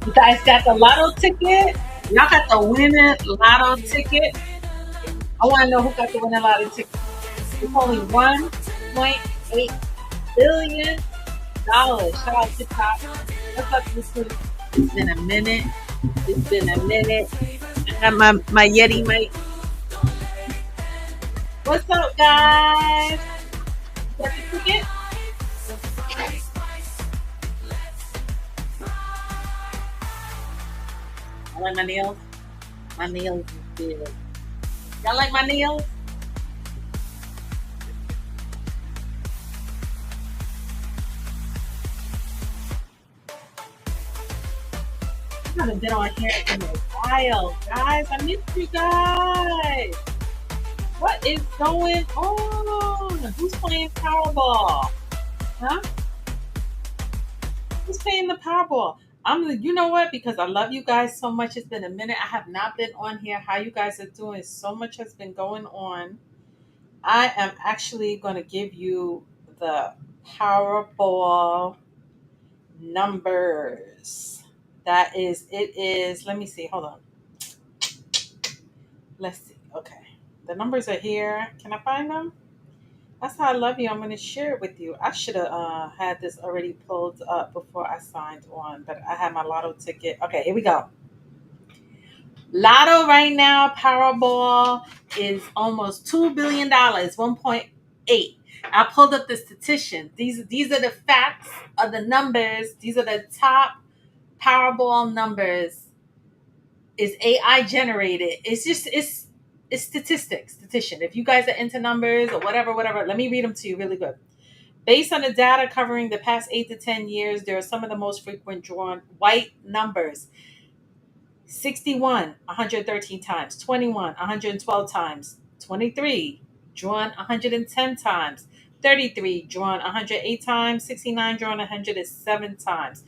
You guys got the lotto ticket? Y'all got the winning lotto ticket? I want to know who got the winning lotto ticket. It's only $1.8 billion. Shout out to Top. What's up, this is? It's been a minute. It's been a minute. I got my Yeti mic. What's up, guys? Got the ticket? I like my nails. My nails is good. Y'all like my nails? I haven't been on here in a while, guys. I missed you guys. What is going on? Who's playing Powerball? Huh? Who's playing the Powerball? You know what? Because I love you guys so much. It's been a minute. I have not been on here. How you guys are doing? So much has been going on. I am actually going to give you the Powerball numbers. It is, let me see. Hold on. Let's see. Okay. The numbers are here. Can I find them? That's how I love you. I'm going to share it with you. I should have had this already pulled up before I signed on, but I had my lotto ticket. Okay, here we go. Lotto right now, Powerball is almost $2 billion, 1.8. I pulled up the statistics. These are the facts of the numbers. These are the top Powerball numbers. Is AI generated. It's statistics. If you guys are into numbers or whatever, let me read them to you really good. Based on the data covering the past 8 to 10 years, there are some of the most frequent drawn white numbers. 61, 113 times. 21, 112 times. 23, drawn 110 times. 33, drawn 108 times. 69, drawn 107 times.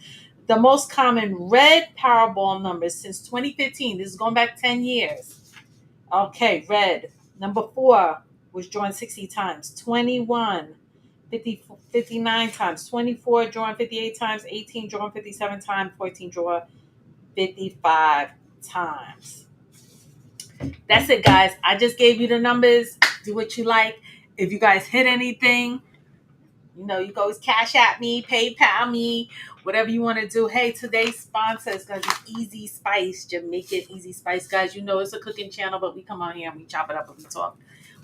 The most common red Powerball numbers since 2015. This is going back 10 years. Okay, red. Number 4 was drawn 60 times. 21, 59 times. 24, drawn 58 times. 18, drawn 57 times. 14, drawn 55 times. That's it, guys. I just gave you the numbers. Do what you like. If you guys hit anything, you know, you can always cash at me, PayPal me, whatever you want to do. Hey, today's sponsor is going to be Easy Spice, Jamaican Easy Spice. Guys, you know it's a cooking channel, but we come on here and we chop it up and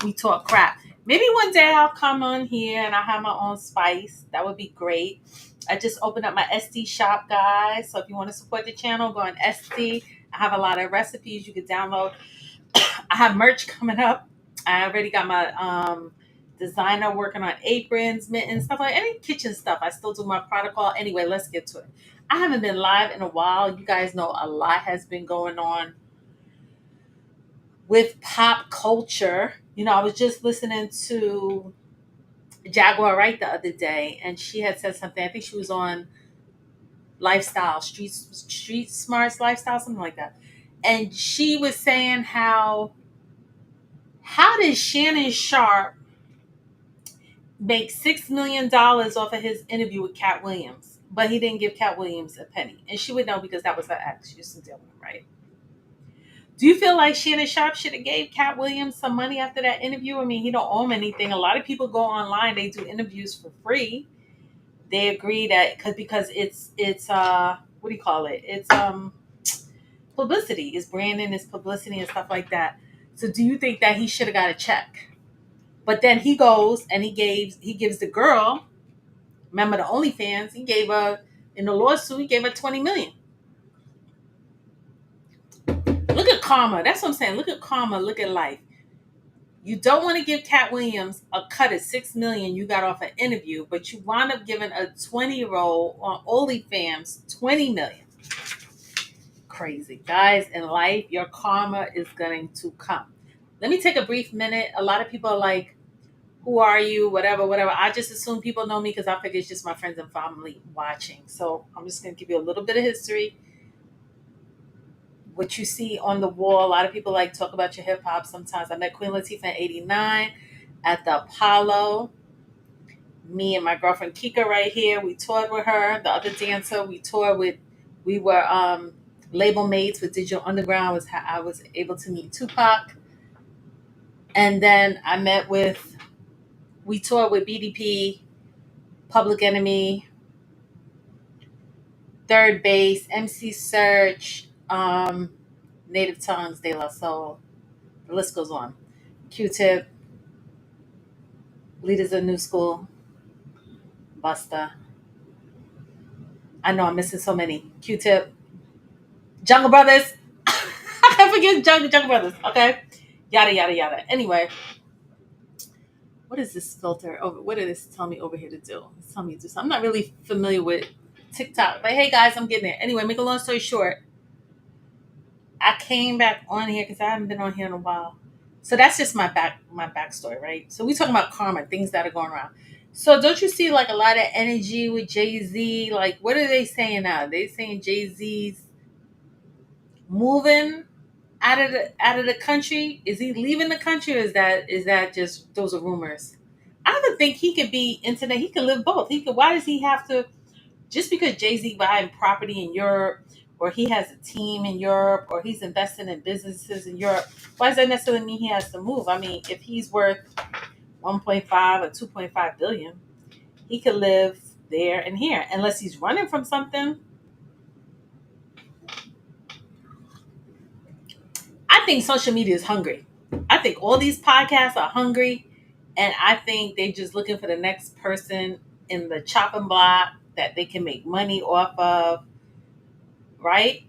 we talk crap. Maybe one day I'll come on here and I'll have my own spice. That would be great. I just opened up my SD shop, guys. So if you want to support the channel, go on SD. I have a lot of recipes you can download. I have merch coming up. I already got my designer working on aprons, mittens, stuff like any kitchen stuff. I still do my protocol. Anyway, let's get to it. I haven't been live in a while. You guys know a lot has been going on with pop culture. You know, I was just listening to Jaguar Wright the other day, and she had said something. I think she was on Lifestyle, Street Smarts Lifestyle, something like that. And she was saying how did Shannon Sharp make $6 million off of his interview with Cat Williams, but he didn't give Cat Williams a penny? And she would know because that was her ex. She used to deal with him, right? Do you feel like Shannon Sharp should have gave Cat Williams some money after that interview? I mean, he don't owe him anything. A lot of people go online, they do interviews for free. They agree that because it's what do you call it? It's publicity, it's branding, it's publicity and stuff like that. So do you think that he should have got a check? But then he goes and he gives the girl, remember the OnlyFans, he gave her in the lawsuit, he gave her 20 million. Look at karma. That's what I'm saying. Look at karma. Look at life. You don't want to give Cat Williams a cut of 6 million you got off an interview, but you wound up giving a 20-year-old on OnlyFans 20 million. Crazy. Guys, in life, your karma is going to come. Let me take a brief minute. A lot of people are like, who are you? Whatever. I just assume people know me because I figure it's just my friends and family watching. So I'm just going to give you a little bit of history. What you see on the wall, a lot of people like talk about your hip hop sometimes. I met Queen Latifah in '89 at the Apollo. Me and my girlfriend Kika right here, we toured with her. The other dancer, we were label mates with Digital Underground. Was how I was able to meet Tupac, and then we toured with BDP, Public Enemy, Third Base, MC Search, Native Tongues, De La Soul. The list goes on. Q-Tip, Leaders of New School, Busta. I know I'm missing so many. Q-Tip, Jungle Brothers. I can't forget Jungle Brothers. Okay, yada yada yada. Anyway, what is this filter? Oh, what did this tell me over here to do? It's telling me to do something. I'm not really familiar with TikTok, but hey guys, I'm getting there. Anyway, make a long story short, I came back on here because I haven't been on here in a while. So that's just my backstory, right? So we talking about karma, things that are going around. So don't you see like a lot of energy with Jay Z? Like, what are they saying now? They saying Jay Z's moving out of the country? Is he leaving the country, or is that just those are rumors? I would think he could be internet. He could live both. He could. Why does he have to? Just because Jay Z buying property in Europe, or he has a team in Europe, or he's investing in businesses in Europe, why does that necessarily mean he has to move? I mean, if he's worth 1.5 or 2.5 billion, he could live there and here, unless he's running from something. I think social media is hungry. I think all these podcasts are hungry, and I think they're just looking for the next person in the chopping block that they can make money off of, right?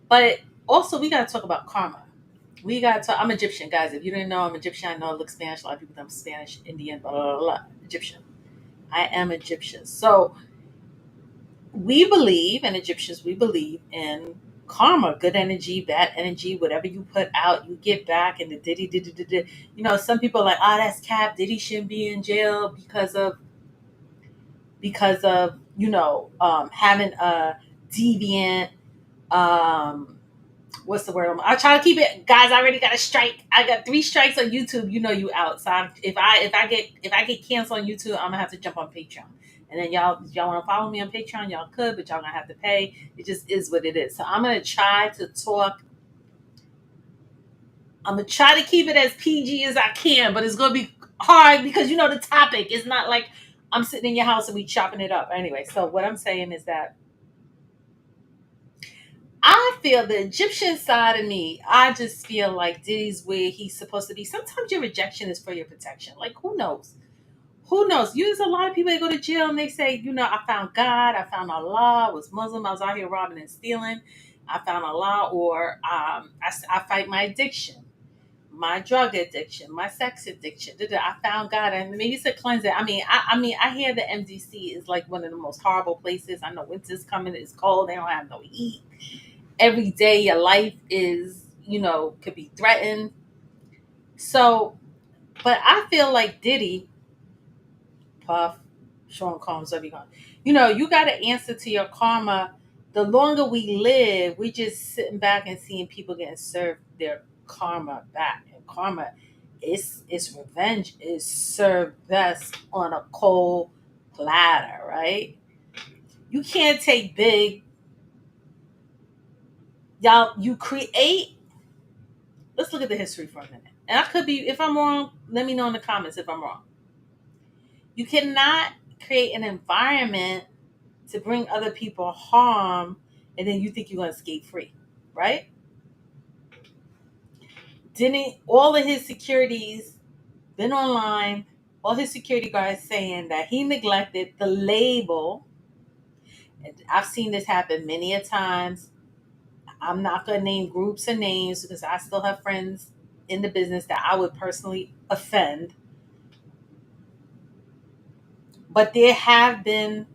But also, we got to talk about karma. We got to talk. I'm Egyptian, guys. If you didn't know, I'm Egyptian. I know I look Spanish. A lot of people think I'm Spanish, Indian, blah, blah, blah, blah. Egyptian. I am Egyptian. So we believe, and Egyptians, we believe in karma, good energy, bad energy, whatever you put out, you get back. And the Diddy. Some people are like, oh, that's cap. Diddy shouldn't be in jail because of having a deviant, what's the word? I try to keep it, guys. I already got a strike. I got 3 strikes on YouTube. You know you out. So if I get canceled on YouTube, I'm gonna have to jump on Patreon. And then y'all want to follow me on Patreon, y'all could, but y'all gonna have to pay. It just is what it is. So I'm gonna try to talk. I'm gonna try to keep it as PG as I can, but it's gonna be hard because the topic is not like I'm sitting in your house and we chopping it up. Anyway, so what I'm saying is that I feel the Egyptian side of me, I just feel like Diddy's where he's supposed to be. Sometimes your rejection is for your protection. Like, who knows? Who knows? There's a lot of people that go to jail and they say, I found God, I found Allah, I was Muslim, I was out here robbing and stealing, I found Allah, or I fight my addiction, my drug addiction, my sex addiction. I found God, and maybe it's a cleanser. I hear the MDC is like one of the most horrible places. I know winter's coming, it's cold, they don't have no heat. Every day your life is, could be threatened. So, but I feel like Diddy, Puff, Sean Combs, everyone, you got to answer to your karma. The longer we live, we just sitting back and seeing people getting served their karma back. And karma, it's revenge is served best on a cold platter, right? You can't take big. Y'all, you create. Let's look at the history for a minute. And I could be, if I'm wrong, let me know in the comments if I'm wrong. You cannot create an environment to bring other people harm and then you think you're going to escape free, right? Didn't all of his securities been online, all his security guards saying that he neglected the label. And I've seen this happen many a times. I'm not going to name groups and names because I still have friends in the business that I would personally offend. But there have been,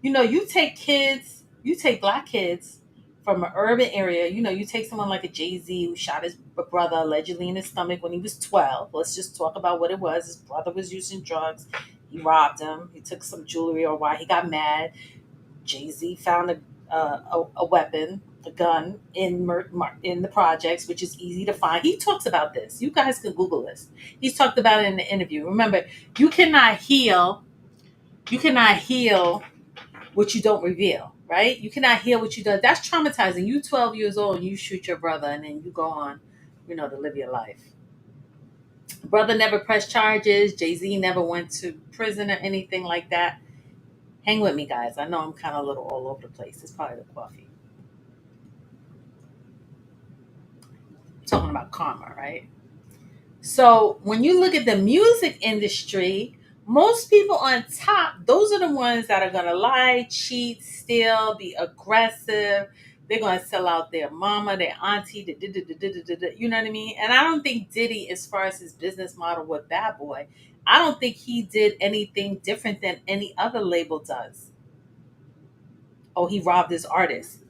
you take black kids from an urban area, you take someone like a Jay-Z who shot his brother allegedly in his stomach when he was 12. Let's just talk about what it was. His brother was using drugs. He robbed him. He took some jewelry or why he got mad. Jay-Z found a weapon, a gun in the projects, which is easy to find. He talks about this. You guys can Google this. He's talked about it in the interview. Remember, you cannot heal You cannot heal what you don't reveal, right? You cannot heal what you do. That's traumatizing. You 12 years old, you shoot your brother, and then you go on, to live your life. Brother never pressed charges. Jay-Z never went to prison or anything like that. Hang with me, guys. I know I'm kind of a little all over the place. It's probably the coffee. I'm talking about karma, right? So when you look at the music industry, most people on top, those are the ones that are going to lie, cheat, steal, be aggressive. They're going to sell out their mama, their auntie, you know what I mean? And I don't think Diddy, as far as his business model with Bad Boy, I don't think he did anything different than any other label does. Oh, he robbed his artist.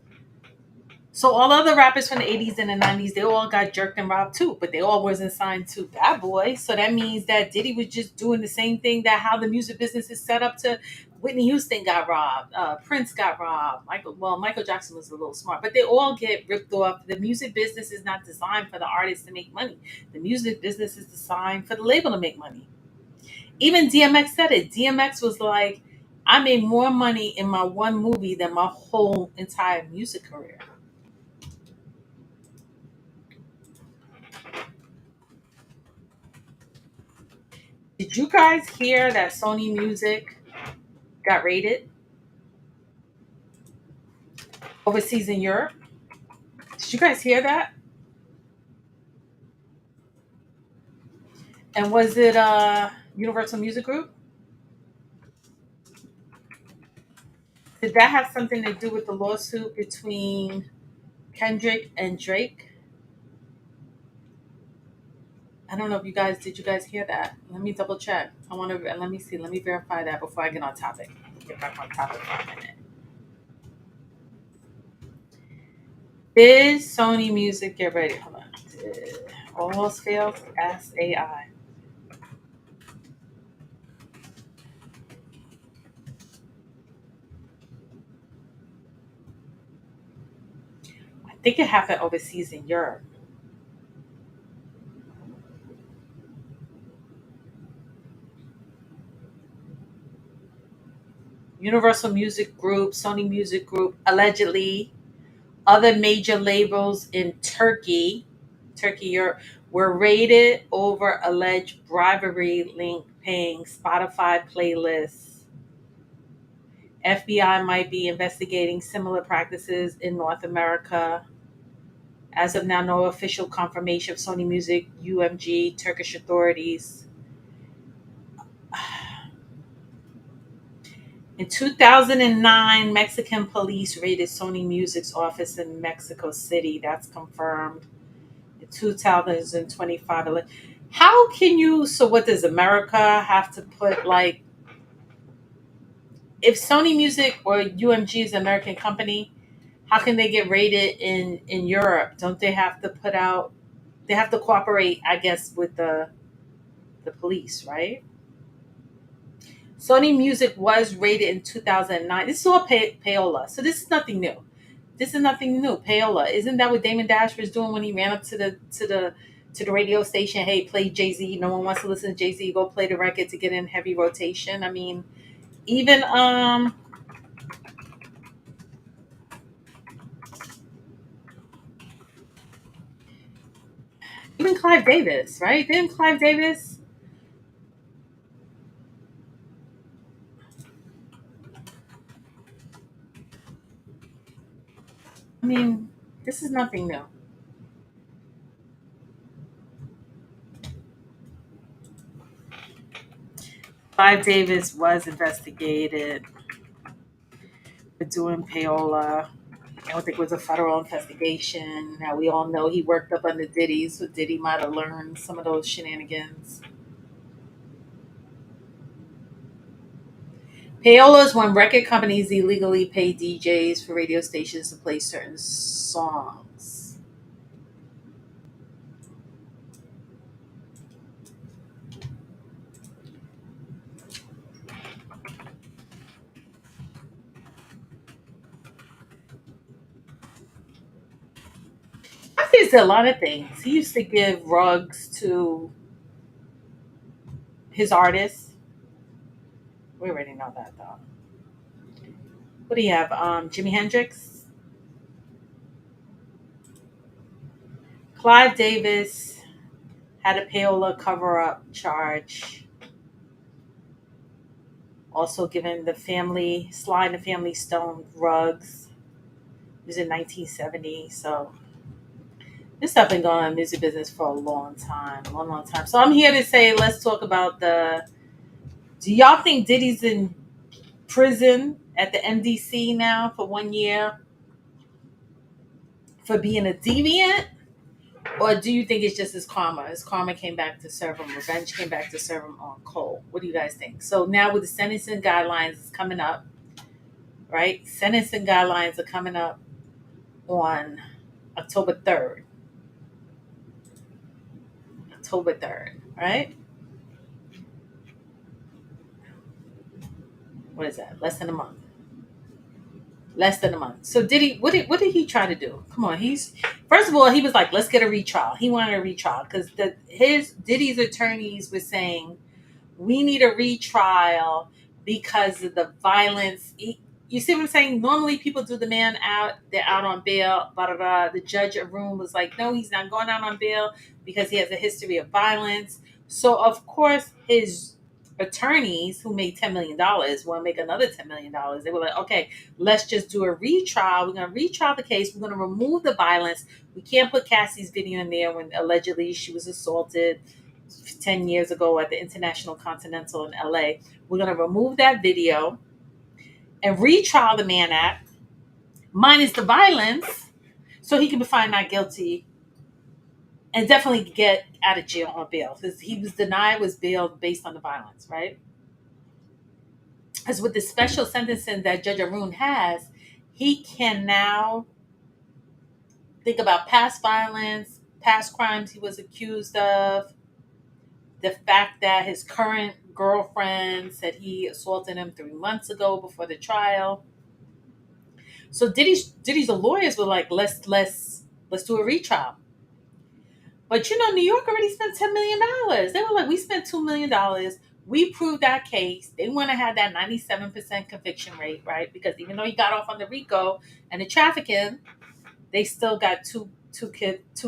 So all other rappers from the 80s and the 90s, they all got jerked and robbed too, but they all wasn't signed to Bad Boy. So that means that Diddy was just doing the same thing that how the music business is set up to. Whitney Houston got robbed. Prince got robbed. Michael Jackson was a little smart, but they all get ripped off. The music business is not designed for the artist to make money. The music business is designed for the label to make money. Even DMX said it. DMX was like, I made more money in my one movie than my whole entire music career. Did you guys hear that Sony Music got raided overseas in Europe? Did you guys hear that? And was it Universal Music Group? Did that have something to do with the lawsuit between Kendrick and Drake? I don't know if you guys did. You guys hear that? Let me double check. I want to let me see. Let me verify that before I get on topic. Get back on topic for a minute. Did Sony Music get ready? Hold on. Did almost failed? Ask AI. I think it happened overseas in Europe. Universal Music Group, Sony Music Group, allegedly other major labels in Turkey, Europe, were raided over alleged bribery link paying Spotify playlists. FBI might be investigating similar practices in North America. As of now, no official confirmation of Sony Music, UMG, Turkish authorities. In 2009, Mexican police raided Sony Music's office in Mexico City. That's confirmed. In 2025. How can you? So, what does America have to put? Like, if Sony Music or UMG is an American company, how can they get raided in Europe? Don't they have to put out? They have to cooperate, I guess, with the police, right? Sony Music was rated in 2009. This is all payola, so this is nothing new. This is nothing new. Payola, isn't that what Damon Dash was doing when he ran up to the radio station? Hey, play Jay Z. No one wants to listen to Jay Z. Go play the record to get in heavy rotation. I mean, even even Clive Davis, right? Didn't Clive Davis? I mean, this is nothing new. Clive Davis was investigated for doing payola. I don't think it was a federal investigation. Now we all know he worked up under Diddy, so Diddy might have learned some of those shenanigans. Payola is when record companies illegally pay DJs for radio stations to play certain songs. I think it's a lot of things. He used to give rugs to his artists. We already know that though. What do you have? Jimi Hendrix, Clive Davis had a payola cover-up charge. Also given the family slide the family stone rugs. It was in 1970. So this stuff been going on in the music business for a long time, long, long time. So I'm here to say, let's talk about the. Do y'all think Diddy's in prison at the MDC now for 1 year for being a deviant? Or do you think it's just his karma? His karma came back to serve him. Revenge came back to serve him on Cole. What do you guys think? So now with the sentencing guidelines coming up, right? Sentencing guidelines are coming up on October 3rd. October 3rd, right? What is that? Less than a month. Less than a month. So what did he try to do? Come on, he's first of all, he was like, let's get a retrial. He wanted a retrial because his Diddy's attorneys were saying we need a retrial because of the violence. You see what I'm saying? Normally people do the man out, they're out on bail, blah, blah, blah. The judge Arun was like, no, he's not going out on bail because he has a history of violence. So of course his attorneys who made $10 million want to make another $10 million. They were like, okay, let's just do a retrial. We're going to retrial the case. We're going to remove the violence. We can't put Cassie's video in there when allegedly she was assaulted 10 years ago at the International Continental in LA. We're going to remove that video and retrial the Mann Act, minus the violence, so he can be found not guilty and definitely get out of jail on bail. Because he was denied was bail based on the violence, right? As with the special sentencing that Judge Arun has, he can now think about past violence, past crimes he was accused of, the fact that his current girlfriend said he assaulted him 3 months ago before the trial. So Diddy's lawyers were like, let's do a retrial. But New York already spent $10 million. They were like, we spent $2 million. We proved that case. They want to have that 97% conviction rate, right? Because even though he got off on the RICO and the trafficking, they still got two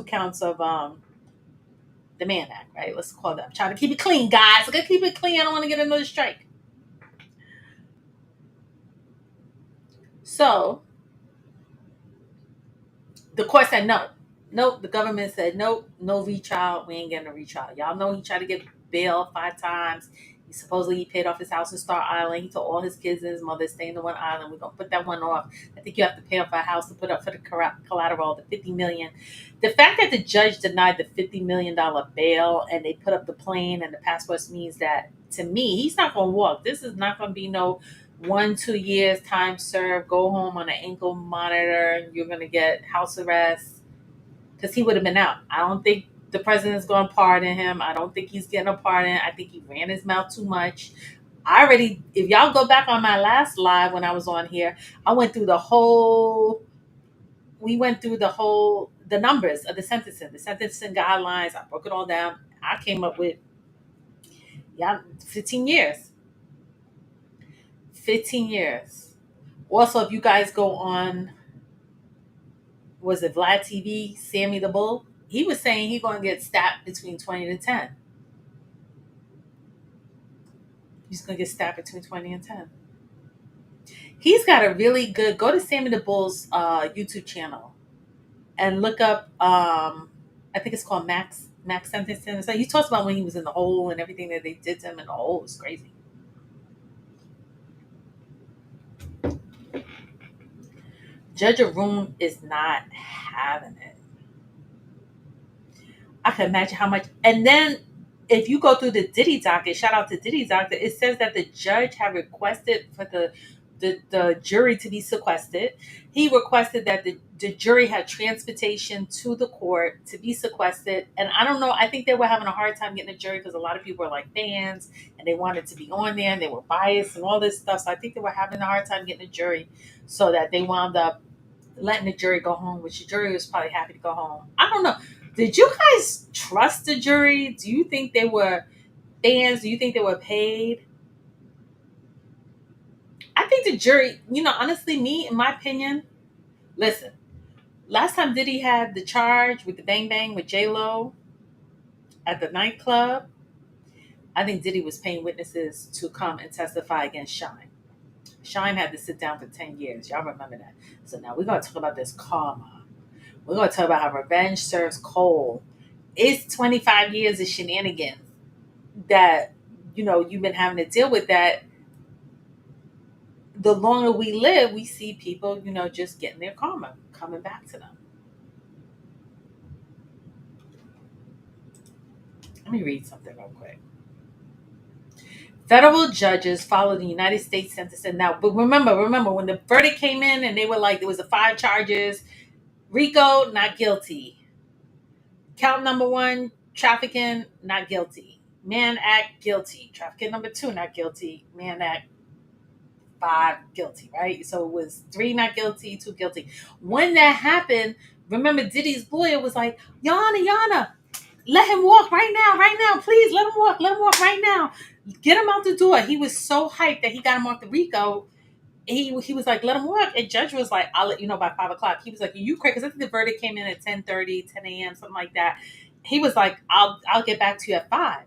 counts of the Mann Act, right? Let's call that. I'm trying to keep it clean, guys. I gotta keep it clean. I don't want to get another strike. So the court said no. Nope. The government said nope, no retrial. We ain't getting a retrial. Y'all know he tried to get bail 5 times. He paid off his house in Star Island. He told all his kids and his mother stay in the one island. We're gonna put that one off. I think you have to pay off a house to put up for the collateral, the $50 million. The fact that the judge denied the $50 million bail and they put up the plane and the passports means that, to me, he's not gonna walk. This is not gonna be no 1-2 years time served, go home on an ankle monitor, and you're gonna get house arrest, because he would have been out. I don't think the president's going to pardon him. I don't think he's getting a pardon. I think he ran his mouth too much. If y'all go back on my last live when I was on here, we went through the numbers of the sentencing guidelines. I broke it all down. I came up with 15 years. 15 years. Also, if you guys go on, was it Vlad TV, Sammy the Bull? He was saying he's going to get stabbed between 20 to 10. He's going to get stabbed between 20 and 10. He's got a really good, go to Sammy the Bull's YouTube channel and look up, I think it's called Max Sentencing. So he talks about when he was in the hole and everything that they did to him in the hole. It was crazy. Judge Arun is not having it. I can imagine how much. And then if you go through the Diddy docket, shout out to Diddy docket, it says that the judge had requested for the jury to be sequestered. He requested that the jury had transportation to the court to be sequestered. And I don't know, I think they were having a hard time getting a jury because a lot of people were like fans and they wanted to be on there and they were biased and all this stuff. So I think they were having a hard time getting a jury, so that they wound up letting the jury go home, which the jury was probably happy to go home. I don't know. Did you guys trust the jury? Do you think they were fans? Do you think they were paid? I think the jury, honestly, me, in my opinion, listen, last time Diddy had the charge with the bang bang with J Lo at the nightclub, I think Diddy was paying witnesses to come and testify against Shine. Shine had to sit down for 10 years. Y'all remember that. So now we're going to talk about this karma. We're going to talk about how revenge serves cold. It's 25 years of shenanigans that, you've been having to deal with that. The longer we live, we see people, just getting their karma coming back to them. Let me read something real quick. Federal judges follow the United States sentencing now. But remember, when the verdict came in and they were like, there was the 5 charges. RICO, not guilty. Count number 1, trafficking, not guilty. Mann Act, guilty. Trafficking number 2, not guilty. Mann Act, 5, guilty, right? So it was 3 not guilty, 2 guilty. When that happened, remember Diddy's lawyer was like, Yana, let him walk right now, please, let him walk right now. Get him out the door. He was so hyped that he got him off the RICO. He was like, let him walk. And judge was like, I'll let you know by 5 o'clock. He was like, you crazy? Because I think the verdict came in at 10:30, 10 a.m., something like that. He was like, I'll get back to you at 5.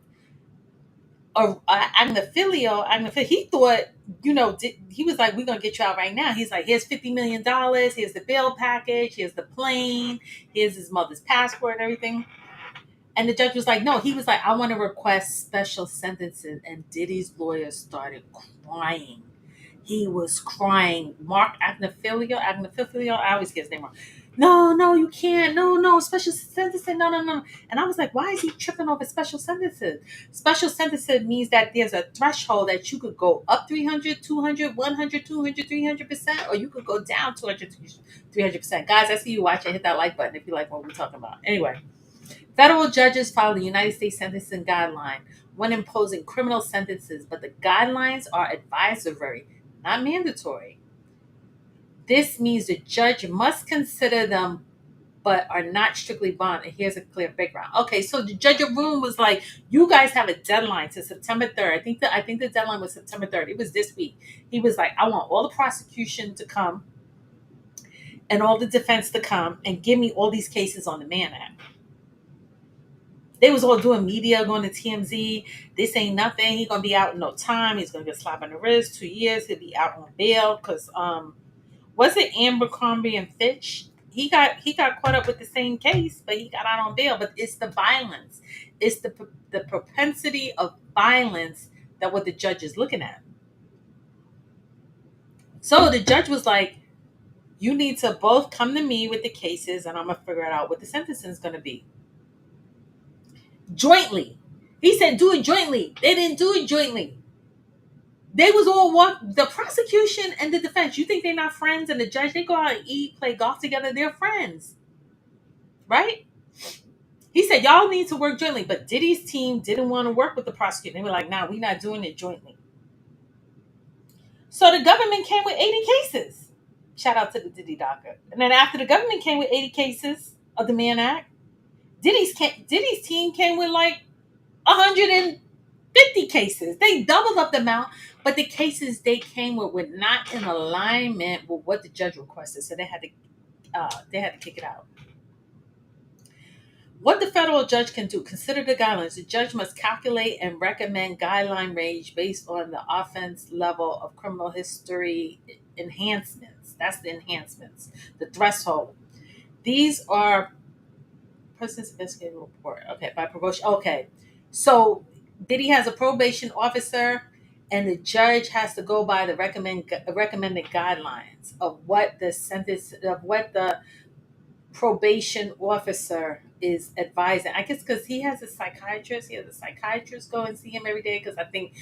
Or Agnafilio, he thought, he was like, we're going to get you out right now. He's like, here's $50 million. Here's the bail package. Here's the plane. Here's his mother's passport and everything. And the judge was like, no, he was like, I want to request special sentences. And Diddy's lawyer started crying. He was crying. Mark Agnafilio, I always get his name wrong. No, you can't. No, special sentencing. No. And I was like, why is he tripping over special sentences? Special sentences means that there's a threshold that you could go up 300, 200, 100, 200, 300%, or you could go down 200, 300%. Guys, I see you watching. Hit that like button if you like what we're talking about. Anyway. Federal judges follow the United States sentencing guideline when imposing criminal sentences, but the guidelines are advisory, not mandatory. This means the judge must consider them, but are not strictly bond. And here's a clear background. Okay, so the judge Arun was like, "You guys have a deadline to September 3rd. I think the deadline was September 3rd. It was this week." He was like, "I want all the prosecution to come and all the defense to come and give me all these cases on the Mann Act." They was all doing media, going to TMZ. This ain't nothing. He gonna be out in no time. He's gonna get slapped on the wrist. 2 years. He'll be out on bail. Cause was it Abercrombie and Fitch? He got caught up with the same case, but he got out on bail. But it's the violence. It's the propensity of violence that what the judge is looking at. So the judge was like, "You need to both come to me with the cases, and I'm gonna figure out what the sentencing is gonna be." Jointly. He said, do it jointly. They didn't do it jointly. They was all the prosecution and the defense. You think they're not friends? And the judge, they go out and eat, play golf together. They're friends. Right? He said, y'all need to work jointly. But Diddy's team didn't want to work with the prosecutor. They were like, nah, we're not doing it jointly. So the government came with 80 cases. Shout out to the Diddy docket. And then after the government came with 80 cases of the Mann Act, Diddy's team came with like 150 cases. They doubled up the amount, but the cases they came with were not in alignment with what the judge requested, so they had to kick it out. What the federal judge can do: consider the guidelines. The judge must calculate and recommend guideline range based on the offense level of criminal history enhancements. That's the enhancements, the threshold. These are person's investigative report. Okay, by promotion. Okay, so Diddy has a probation officer, and the judge has to go by the recommended guidelines of what the probation officer is advising. I guess because he has a psychiatrist. He has a psychiatrist go and see him every day because I think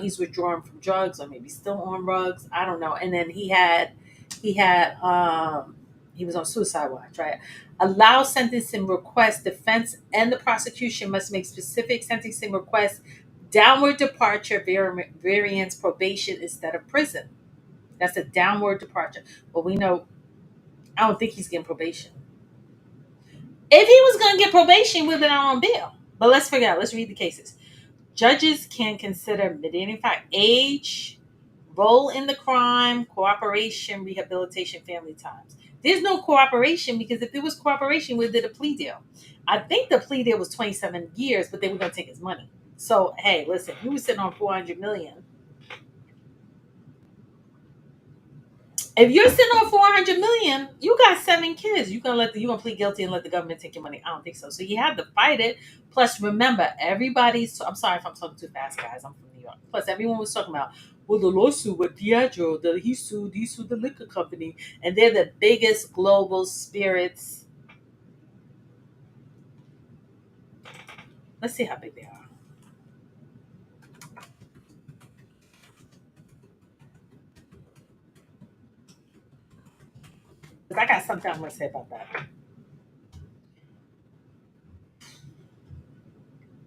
he's withdrawing from drugs or maybe still on drugs. I don't know. And then he was on suicide watch, right? Allow sentencing requests. Defense and the prosecution must make specific sentencing requests. Downward departure, variance, probation instead of prison. That's a downward departure. But we know, I don't think he's getting probation. If he was going to get probation, we've been out on bail. But let's figure out. Let's read the cases. Judges can consider mitigating factor, age, Role in the crime, cooperation, rehabilitation, family times. There's no cooperation because if there was cooperation, we did a plea deal. I think the plea deal was 27 years, but they were going to take his money. So, hey, listen, you were sitting on 400 million. If you're sitting on 400 million, you got 7 kids. You gonna plead guilty and let the government take your money? I don't think so. So you had to fight it. Plus, remember, everybody's. I'm sorry if I'm talking too fast, guys. I'm from New York. Plus, everyone was talking about the lawsuit with Diageo. He sued the liquor company, and they're the biggest global spirits. Let's see how big they are. 'Cause I got something I'm gonna say about that.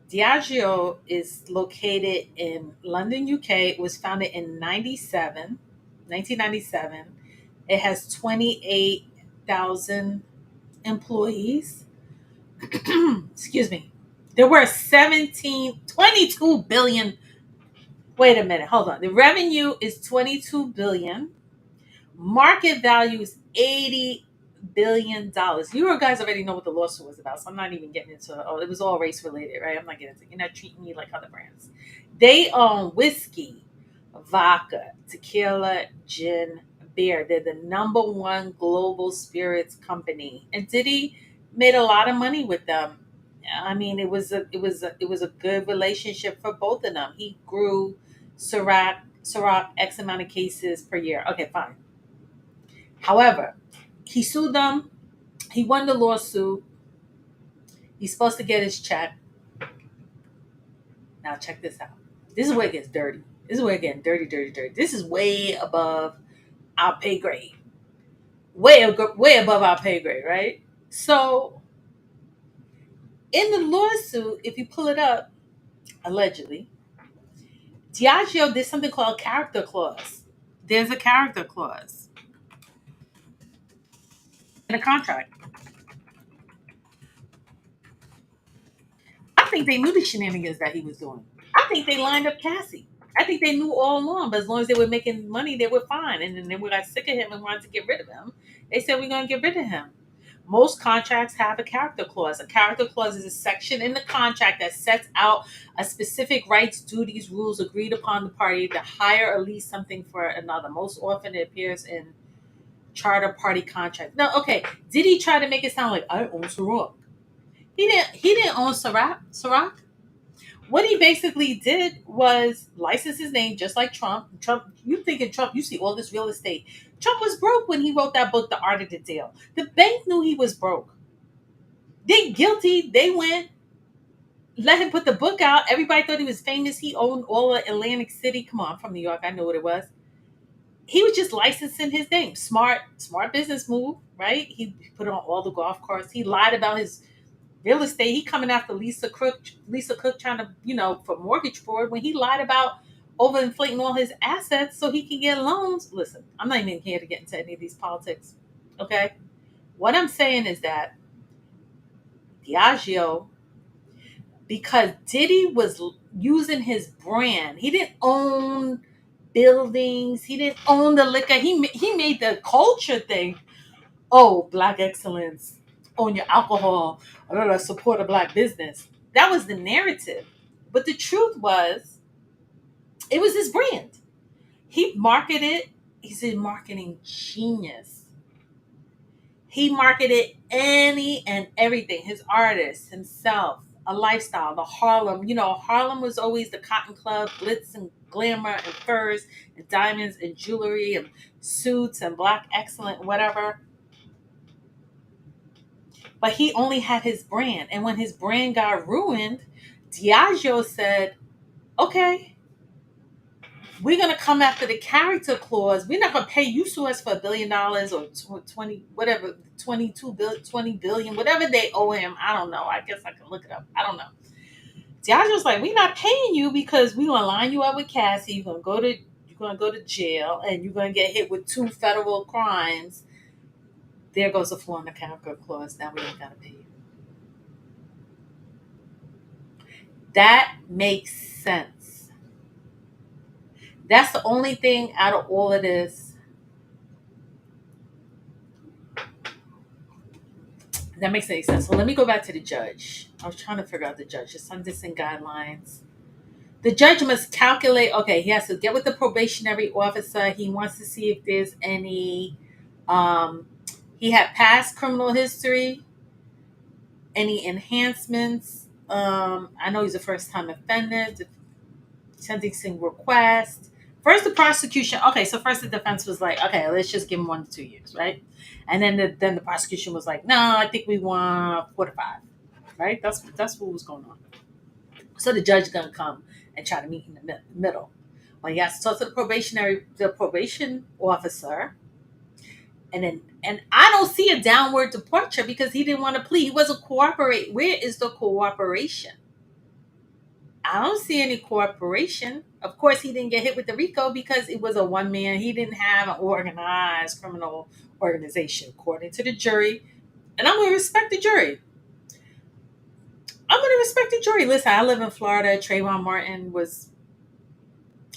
Diageo is located in London, UK. It was founded in 1997. It has 28,000 employees. Excuse me. There were 22 billion. Wait a minute, hold on. The revenue is 22 billion. Market value is $80 billion. You guys already know what the lawsuit was about, so I'm not even getting into it. Oh, it was all race related, right? I'm not getting into it. You're not treating me like other brands. They own whiskey, vodka, tequila, gin, beer. They're the number one global spirits company. And Diddy made a lot of money with them. I mean, it was a good relationship for both of them. He grew Ciroc X amount of cases per year. Okay, fine. However, he sued them. He won the lawsuit. He's supposed to get his check. Now, check this out. This is where it gets dirty. This is where it gets dirty, dirty, dirty. This is way above our pay grade. Way above our pay grade, right? So, in the lawsuit, if you pull it up, allegedly, Diageo did something called a character clause. There's a character clause in a contract. I think they knew the shenanigans that he was doing. I think they lined up Cassie. I think they knew all along, but as long as they were making money, they were fine. And then we got sick of him and wanted to get rid of him. They said, we're going to get rid of him. Most contracts have a character clause. A character clause is a section in the contract that sets out a specific rights, duties, rules agreed upon the party to hire or lease something for another. Most often it appears in charter party contracts. No, okay. Did he try to make it sound like I own Ciroc? He didn't own Ciroc. What he basically did was license his name just like Trump. You thinking Trump, you see all this real estate. Trump was broke when he wrote that book, The Art of the Deal. The bank knew he was broke. They guilty. They went, let him put the book out. Everybody thought he was famous. He owned all of Atlantic City. Come on, I'm from New York. I know what it was. He was just licensing his name. Smart business move, right? He put on all the golf carts. He lied about his real estate. He coming after Lisa Cook trying to, for mortgage fraud when he lied about overinflating all his assets so he can get loans. Listen, I'm not even here to get into any of these politics. Okay? What I'm saying is that Diageo, because Diddy was using his brand, he didn't own buildings, he didn't own the liquor. He made the culture thing. Oh, black excellence, own your alcohol, support a black business. That was the narrative. But the truth was, it was his brand. He marketed, he's a marketing genius. He marketed any and everything, his artists, himself, a lifestyle, the Harlem. Harlem was always the cotton club, glitz and glamour and furs and diamonds and jewelry and suits and black excellent, whatever. But he only had his brand. And when his brand got ruined, Diageo said, okay, we're going to come after the character clause. We're not going to pay you sue us for $1 billion or 20, whatever, 22 billion, 20 billion, whatever they owe him. I don't know. I guess I can look it up. I don't know. Diageo's like, we're not paying you because we're going to line you up with Cassie. You're going to go to jail and you're going to get hit with 2 federal crimes. There goes the flaw in the character clause. Now we ain't got to pay you. That makes sense. That's the only thing out of all of this that makes any sense. So let me go back to the judge. I was trying to figure out the judge, the sentencing guidelines. The judge must calculate, okay, he has to get with the probationary officer. He wants to see if there's any, um, he had past criminal history, any enhancements. I know he's a first time offender, the sentencing request. First, the prosecution, okay, so first the defense was like, okay, let's just give him 1 to 2 years, right? And then the prosecution was like, no, I think we want 4 to 5, right? That's what was going on. So the judge gonna come and try to meet in the middle. Well, he has to talk to the probation officer, and I don't see a downward departure because he didn't want to plead. He wasn't cooperate. Where is the cooperation? I don't see any cooperation. Of course, he didn't get hit with the RICO because it was a one man. He didn't have an organized criminal organization, according to the jury. And I'm going to respect the jury. I'm going to respect the jury. Listen, I live in Florida. Trayvon Martin was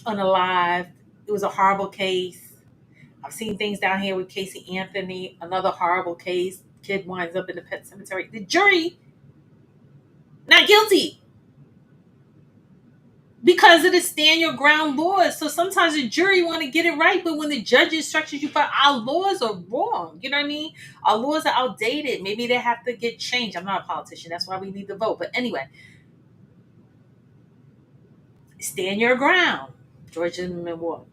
unalive. It was a horrible case. I've seen things down here with Casey Anthony, another horrible case. Kid winds up in the pet cemetery. The jury, not guilty because of the stand your ground laws. So sometimes the jury want to get it right, but when the judge instructions you, but our laws are wrong. You know what I mean? Our laws are outdated. Maybe they have to get changed. I'm not a politician. That's why we need to vote. But anyway, stand your ground. George Zimmerman walked.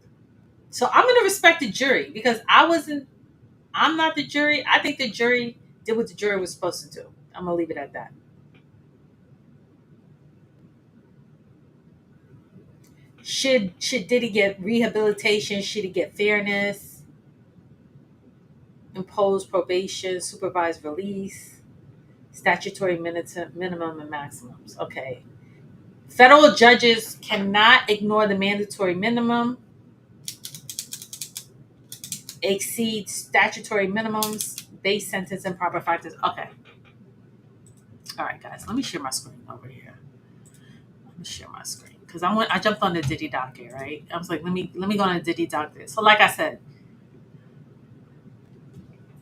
So I'm going to respect the jury because I'm not the jury. I think the jury did what the jury was supposed to do. I'm going to leave it at that. Should Diddy get rehabilitation? Should he get fairness? Impose probation, supervised release, statutory minimum and maximums. Okay. Federal judges cannot ignore the mandatory minimum, exceed statutory minimums, base sentence, and proper factors. Okay. All right, guys. Let me share my screen over here. Let me share my screen because I jumped on the Diddy docket, right? I was like, let me go on the Diddy docket. So, like I said,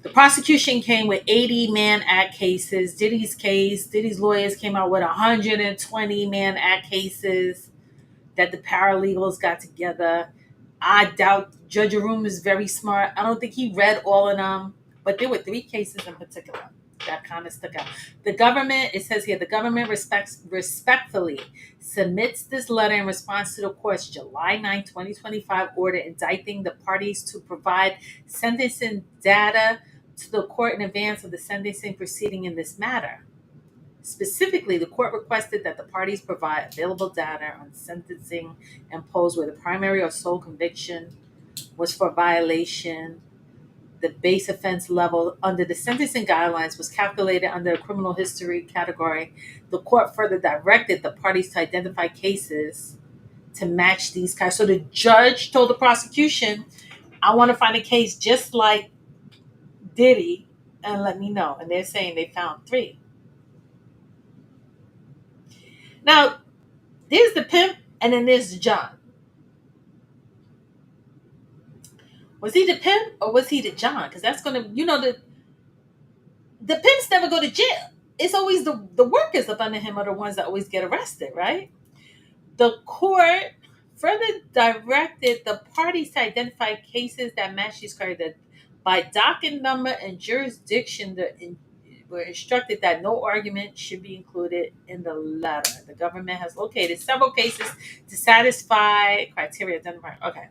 the prosecution came with 80 Mann Act cases. Diddy's lawyers came out with 120 Mann Act cases that the paralegals got together. I doubt Judge Arun is very smart. I don't think he read all of them, but there were 3 cases in particular that kind of stuck out. The government, it says here, the government respectfully submits this letter in response to the court's July 9, 2025 order indicting the parties to provide sentencing data to the court in advance of the sentencing proceeding in this matter. Specifically, the court requested that the parties provide available data on sentencing imposed where the primary or sole conviction was for violation. The base offense level under the sentencing guidelines was calculated under a criminal history category. The court further directed the parties to identify cases to match these kinds. So the judge told the prosecution, I want to find a case just like Diddy and let me know. And they're saying they found 3. Now, there's the pimp and then there's the John. Was he the pimp or was he the John? Because that's going to, the pimps never go to jail. It's always the workers up under him are the ones that always get arrested, right? The court further directed the parties to identify cases that match these criteria. By docket number and jurisdiction, were instructed that no argument should be included in the letter. The government has located several cases to satisfy criteria identified. Okay.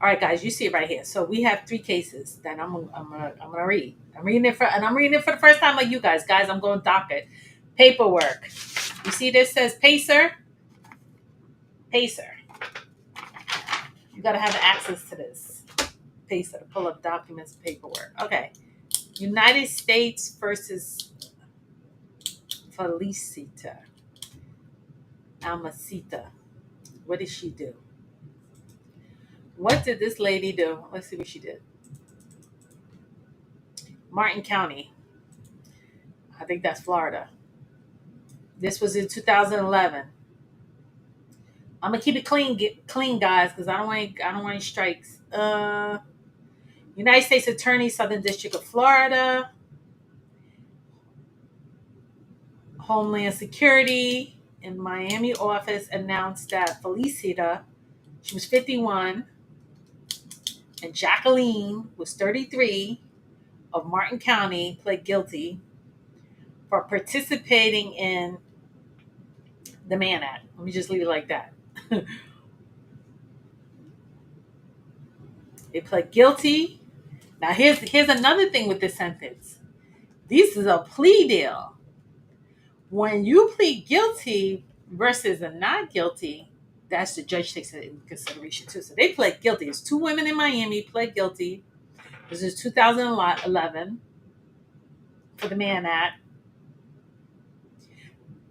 All right, guys, you see it right here. So we have 3 cases that I'm gonna read. I'm reading it for the first time, like you guys. Guys, I'm going docket paperwork. You see this says Pacer. You gotta have access to this Pacer to pull up documents, paperwork. Okay, United States versus Felicita Almacita. What did she do? What did this lady do? Let's see what she did. Martin County. I think that's Florida. This was in 2011. I'm gonna keep it clean, clean, guys, because I don't want any strikes. United States Attorney, Southern District of Florida, Homeland Security in Miami office announced that Felicita, she was 51, and Jacqueline was 33 of Martin County, pled guilty for participating in the Mann Act. Let me just leave it like that. They pled guilty. Now here's another thing with this sentence. This is a plea deal. When you plead guilty versus a not guilty, that's the judge takes it into consideration too. So they pled guilty. It's two women in Miami pled guilty. This is 2011 for the Mann Act.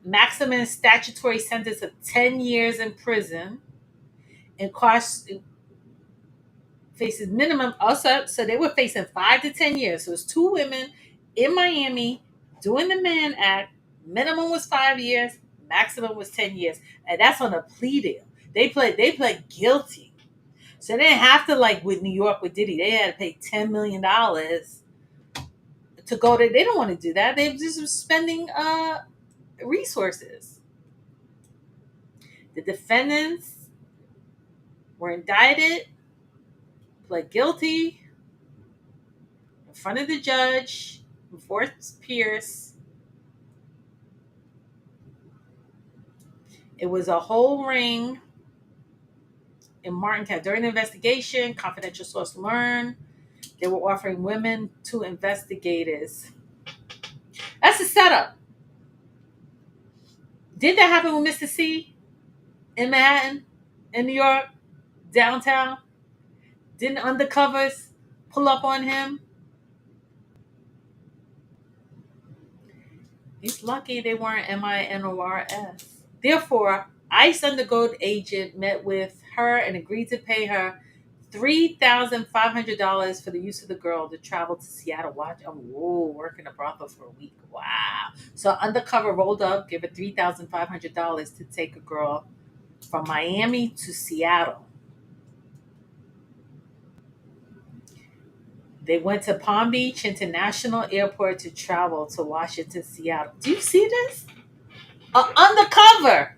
Maximum statutory sentence of 10 years in prison. And cost faces minimum also, so they were facing 5 to 10 years. So it's two women in Miami doing the Mann Act. Minimum was 5 years, maximum was 10 years, and that's on a plea deal. They pled guilty, so they didn't have to, like with New York with Diddy. They had to pay $10 million to go there. They don't want to do that. They just were spending resources. The defendants were indicted, pled guilty in front of the judge, before Pierce. It was a whole ring in Martin County. During the investigation, confidential source learned they were offering women to investigators. That's a setup. Did that happen with Mr. C in Manhattan, in New York, downtown? Didn't undercovers pull up on him? He's lucky they weren't MINORS. Therefore, ICE undergo agent met with her and agreed to pay her $3,500 for the use of the girl to travel to Seattle. Watch, work in a brothel for a week. Wow. So undercover rolled up, give her $3,500 to take a girl from Miami to Seattle. They went to Palm Beach International Airport to travel to Washington, Seattle. Do you see this? Undercover.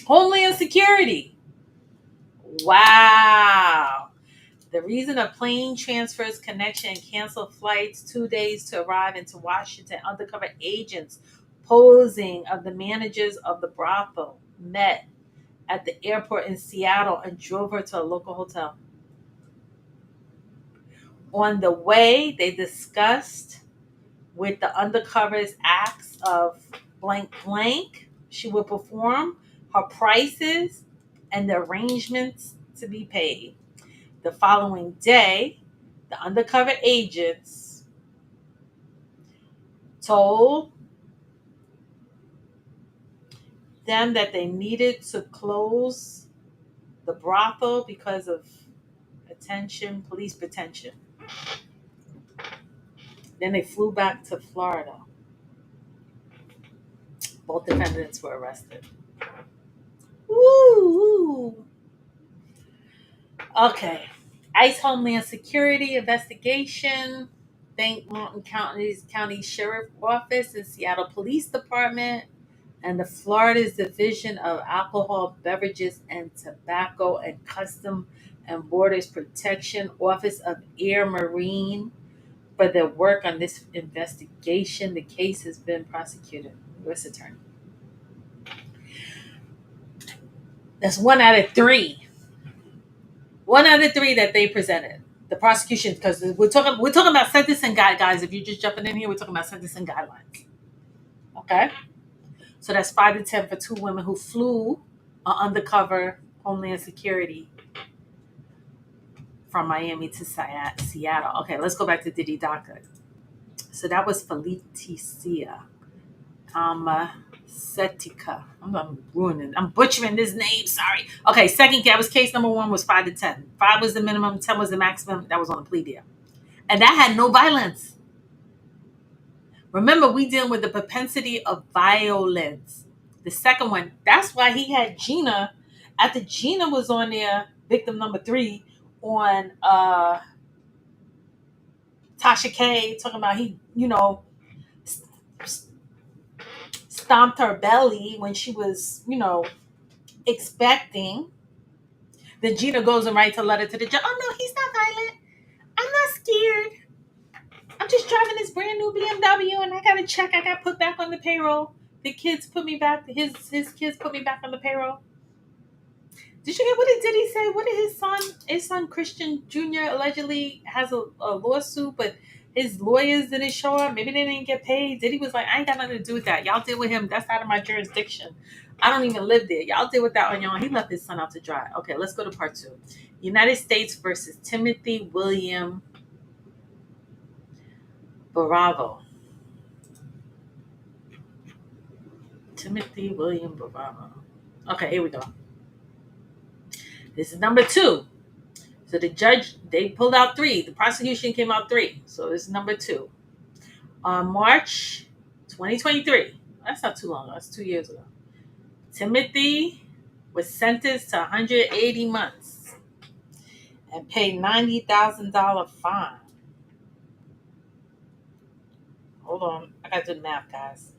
Homeland Security. Wow. The reason a plane transfers connection and cancel flights 2 days to arrive into Washington. Undercover agents posing of the managers of the brothel met at the airport in Seattle and drove her to a local hotel. On the way, they discussed with the undercover's acts of blank blank she would perform, her prices, and the arrangements to be paid. The following day, the undercover agents told them that they needed to close the brothel because of police attention. Then they flew back to Florida. Both defendants were arrested. Woo! Okay. ICE Homeland Security investigation. Thank Martin County Sheriff Office and Seattle Police Department and the Florida's Division of Alcohol, Beverages, and Tobacco and Custom and Borders Protection, Office of Air Marine, for their work on this investigation. The case has been prosecuted. U.S. Attorney. That's 1 out of 3. 1 out of 3 that they presented. The prosecution, because we're talking about sentencing guys. If you're just jumping in here, we're talking about sentencing guidelines. Okay, so that's 5 to 10 for 2 women who flew undercover Homeland Security from Miami to Seattle. Okay, let's go back to Diddy DACA. So that was Felicia Setica. I'm butchering this name. Sorry. Okay, that was case number 1 was 5 to 10. 5 was the minimum, 10 was the maximum. That was on the plea deal, and that had no violence. Remember, we dealing with the propensity of violence. The second one, that's why he had Gina. After Gina was on there, victim number 3, on Tasha K, talking about he, stomped her belly when she was, expecting. Then Gina goes and writes a letter to the judge. Oh no, he's not violent. I'm not scared. I'm just driving this brand new BMW and I got a check I got put back on the payroll. The kids put me back, his kids put me back on the payroll. Did you hear what did he say? What did his son Christian Jr. allegedly has a lawsuit, but his lawyers didn't show up. Maybe they didn't get paid. Diddy was like, I ain't got nothing to do with that. Y'all deal with him. That's out of my jurisdiction. I don't even live there. Y'all deal with that on your own. He left his son out to dry. Okay, let's go to part 2. United States versus Timothy William Bravo. Timothy William Bravo. Okay, here we go. This is number 2. So the judge, they pulled out 3. The prosecution came out 3. So this is number 2. On March 2023, that's not too long ago, that's 2 years ago, Timothy was sentenced to 180 months and paid $90,000 fine. Hold on, I gotta do the math, guys.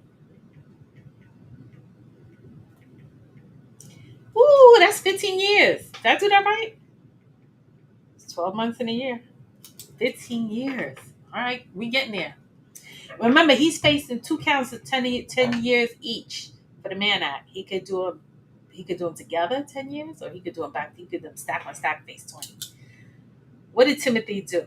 Ooh, that's 15 years. Did I do that right? It's 12 months in a year. 15 years. All right, we getting there. Remember, he's facing 2 counts of 10 years each for the Mann Act. He could do them together 10 years, or he could do them back. He could do them stack on stack, face 20. What did Timothy do?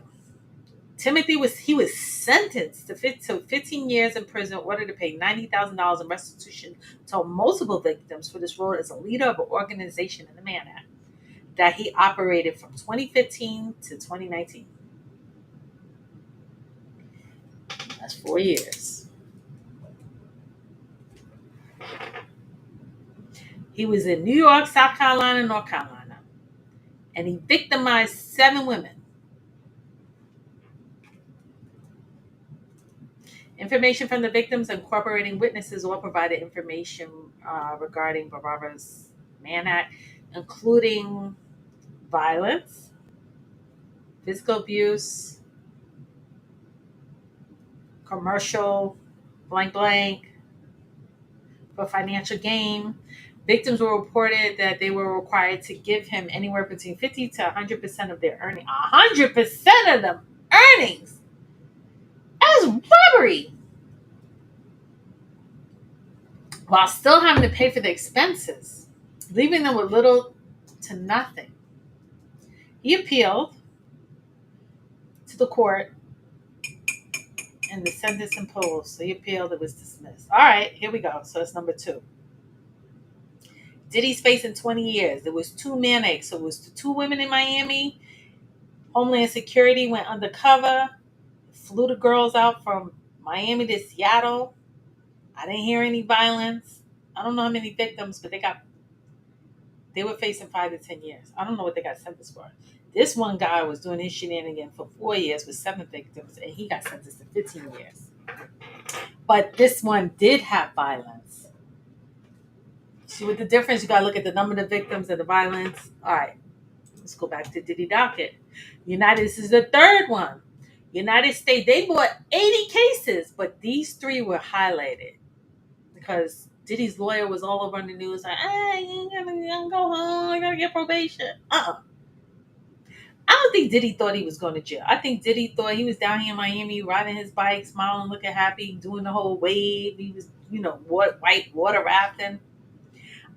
Timothy was sentenced to 15 years in prison, ordered to pay $90,000 in restitution to multiple victims for this role as a leader of an organization in the Mann Act that he operated from 2015 to 2019. That's 4 years. He was in New York, South Carolina, North Carolina, and he victimized 7 women. Information from the victims and cooperating witnesses all provided information regarding Barbara's Mann Act, including violence, physical abuse, commercial, blank blank, for financial gain. Victims were reported that they were required to give him anywhere between 50 to 100% of their earnings. 100% of them earnings! That was robbery! While still having to pay for the expenses, leaving them with little to nothing. He appealed to the court and the sentence imposed. So he appealed, it was dismissed. All right, here we go. So that's number 2. Diddy's facing 20 years. There was 2 Mann Acts. So it was the 2 women in Miami. Homeland Security went undercover, flew the girls out from Miami to Seattle. I didn't hear any violence. I don't know how many victims, but they were facing 5 to 10 years. I don't know what they got sentenced for. This one guy was doing his shenanigans for 4 years with 7 victims, and he got sentenced to 15 years. But this one did have violence. See what the difference? You got to look at the number of victims and the violence. All right, let's go back to Diddy docket. This is the 3rd one. United States, they bought 80 cases, but these 3 were highlighted because Diddy's lawyer was all over on the news like, hey, you gotta go home, I gotta get probation. I don't think Diddy thought he was going to jail. I think Diddy thought he was down here in Miami riding his bike, smiling, looking happy, doing the whole wave. He was, white water rafting.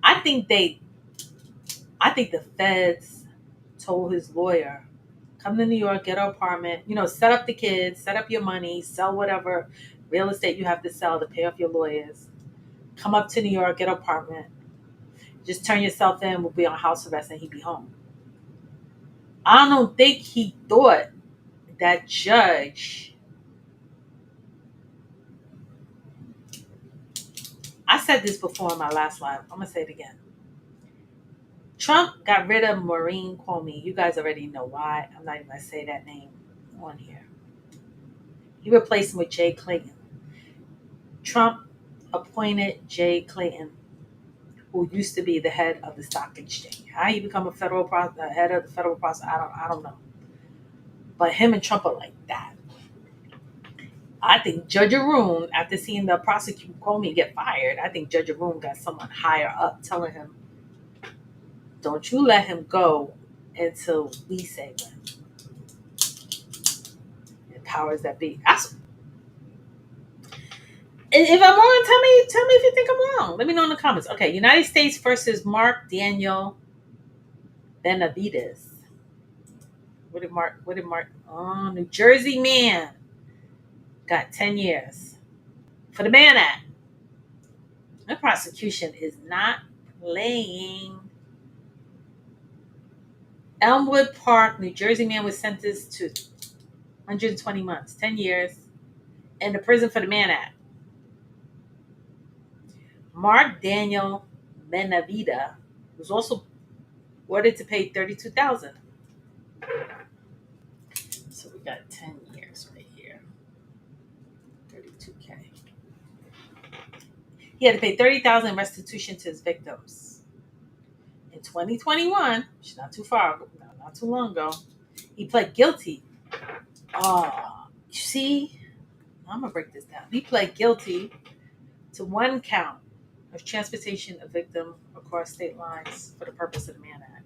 I think the feds told his lawyer, come to New York, get an apartment, set up the kids, set up your money, sell whatever real estate you have to sell to pay off your lawyers. Come up to New York, get an apartment. Just turn yourself in, we'll be on house arrest, and he'd be home. I don't think he thought that judge. I said this before in my last live. I'm going to say it again. Trump got rid of Maureen Comey. You guys already know why. I'm not even going to say that name on here. He replaced him with Jay Clayton. Trump appointed Jay Clayton, who used to be the head of the stock exchange. How he become a head of the federal process, I don't know. But him and Trump are like that. I think Judge Arun, after seeing the prosecutor Comey get fired, I think Judge Arun got someone higher up telling him, "Don't you let him go until we say when." The powers that be. If I'm wrong, tell me if you think I'm wrong. Let me know in the comments. Okay, United States versus Mark Daniel Benavides. What did Mark? Oh, New Jersey man got 10 years for the Mann Act. The prosecution is not playing. Elmwood Park, New Jersey man was sentenced to 120 months, 10 years, in the prison for the Mann Act. Mark Daniel Benavides was also ordered to pay $32,000. So we got 10 years right here. 32K. He had to pay $30,000 restitution to his victims. In 2021, which is not too far, not too long ago, he pled guilty. You see, I'm gonna break this down. He pled guilty to one count of transportation of victim across state lines for the purpose of the Mann Act.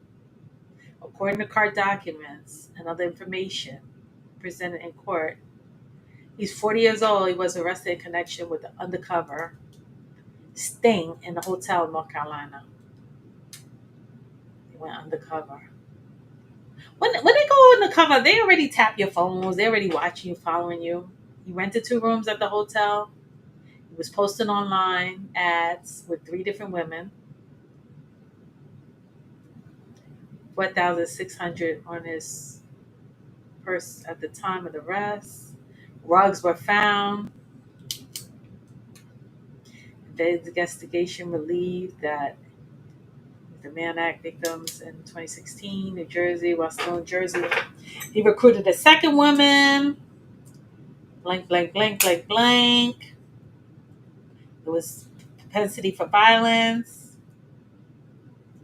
According to court documents and other information presented in court, he's 40 years old. He was arrested in connection with the undercover sting in the hotel in North Carolina. He went undercover. When they go undercover, they already tap your phones. They already watching you, following you. He rented 2 rooms at the hotel. He was posting online ads with 3 different women. 4,600 on his purse at the time of the arrest. Rugs were found. The investigation relieved that the Mann Act victims in 2016, New Jersey, while still in Jersey. He recruited a second woman. Blank, blank, blank, blank, blank. There was propensity for violence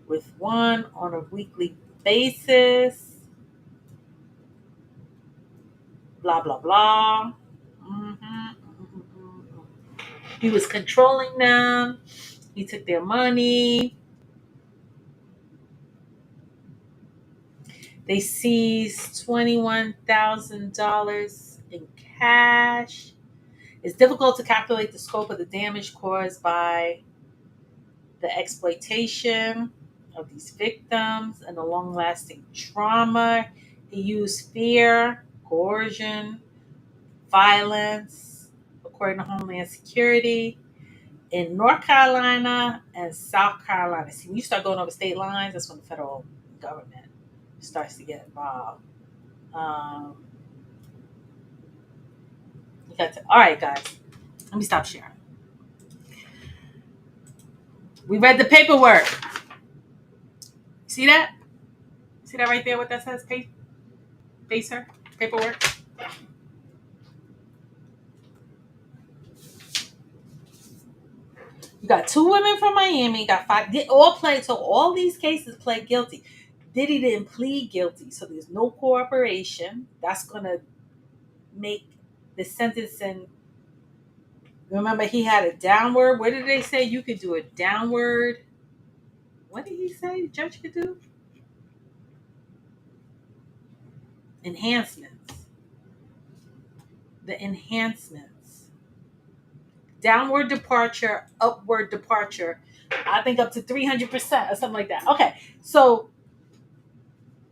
with one on a weekly basis. Blah, blah, blah. He was controlling them. He took their money. They seized $21,000 in cash. It's difficult to calculate the scope of the damage caused by the exploitation of these victims and the long-lasting trauma. He used fear, coercion, violence, according to Homeland Security, in North Carolina and South Carolina. See, when you start going over state lines, that's when the federal government starts to get involved. All right, guys, let me stop sharing. We read the paperwork. See that? See that right there? What that says? Pacer? Paperwork? You got 2 women from Miami, got 5. So all these cases pled guilty. Diddy didn't plead guilty, so there's no cooperation. That's going to make the sentencing. Remember, he had a downward. What did they say? You could do a downward. What did he say the judge could do? Enhancements. The enhancements. Downward departure, upward departure. I think up to 300% or something like that. Okay, so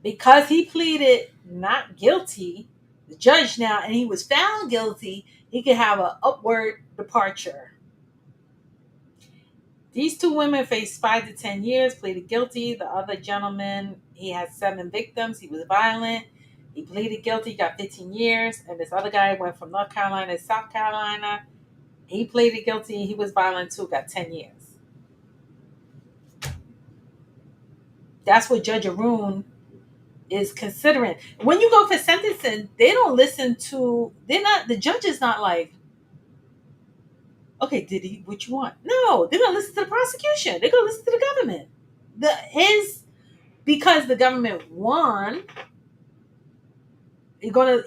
because he pleaded not guilty, the judge now, and he was found guilty, he could have an upward departure. These 2 women faced 5 to 10 years, pleaded guilty. The other gentleman, he had 7 victims. He was violent. He pleaded guilty, got 15 years. And this other guy went from North Carolina to South Carolina. He pleaded guilty. He was violent too, got 10 years. That's what Judge Arun is considering. When you go for sentencing, they don't listen to, the judge is not like, Okay, Diddy, what you want? No, they're gonna listen to the prosecution. They're gonna listen to the government. Because the government won, he's gonna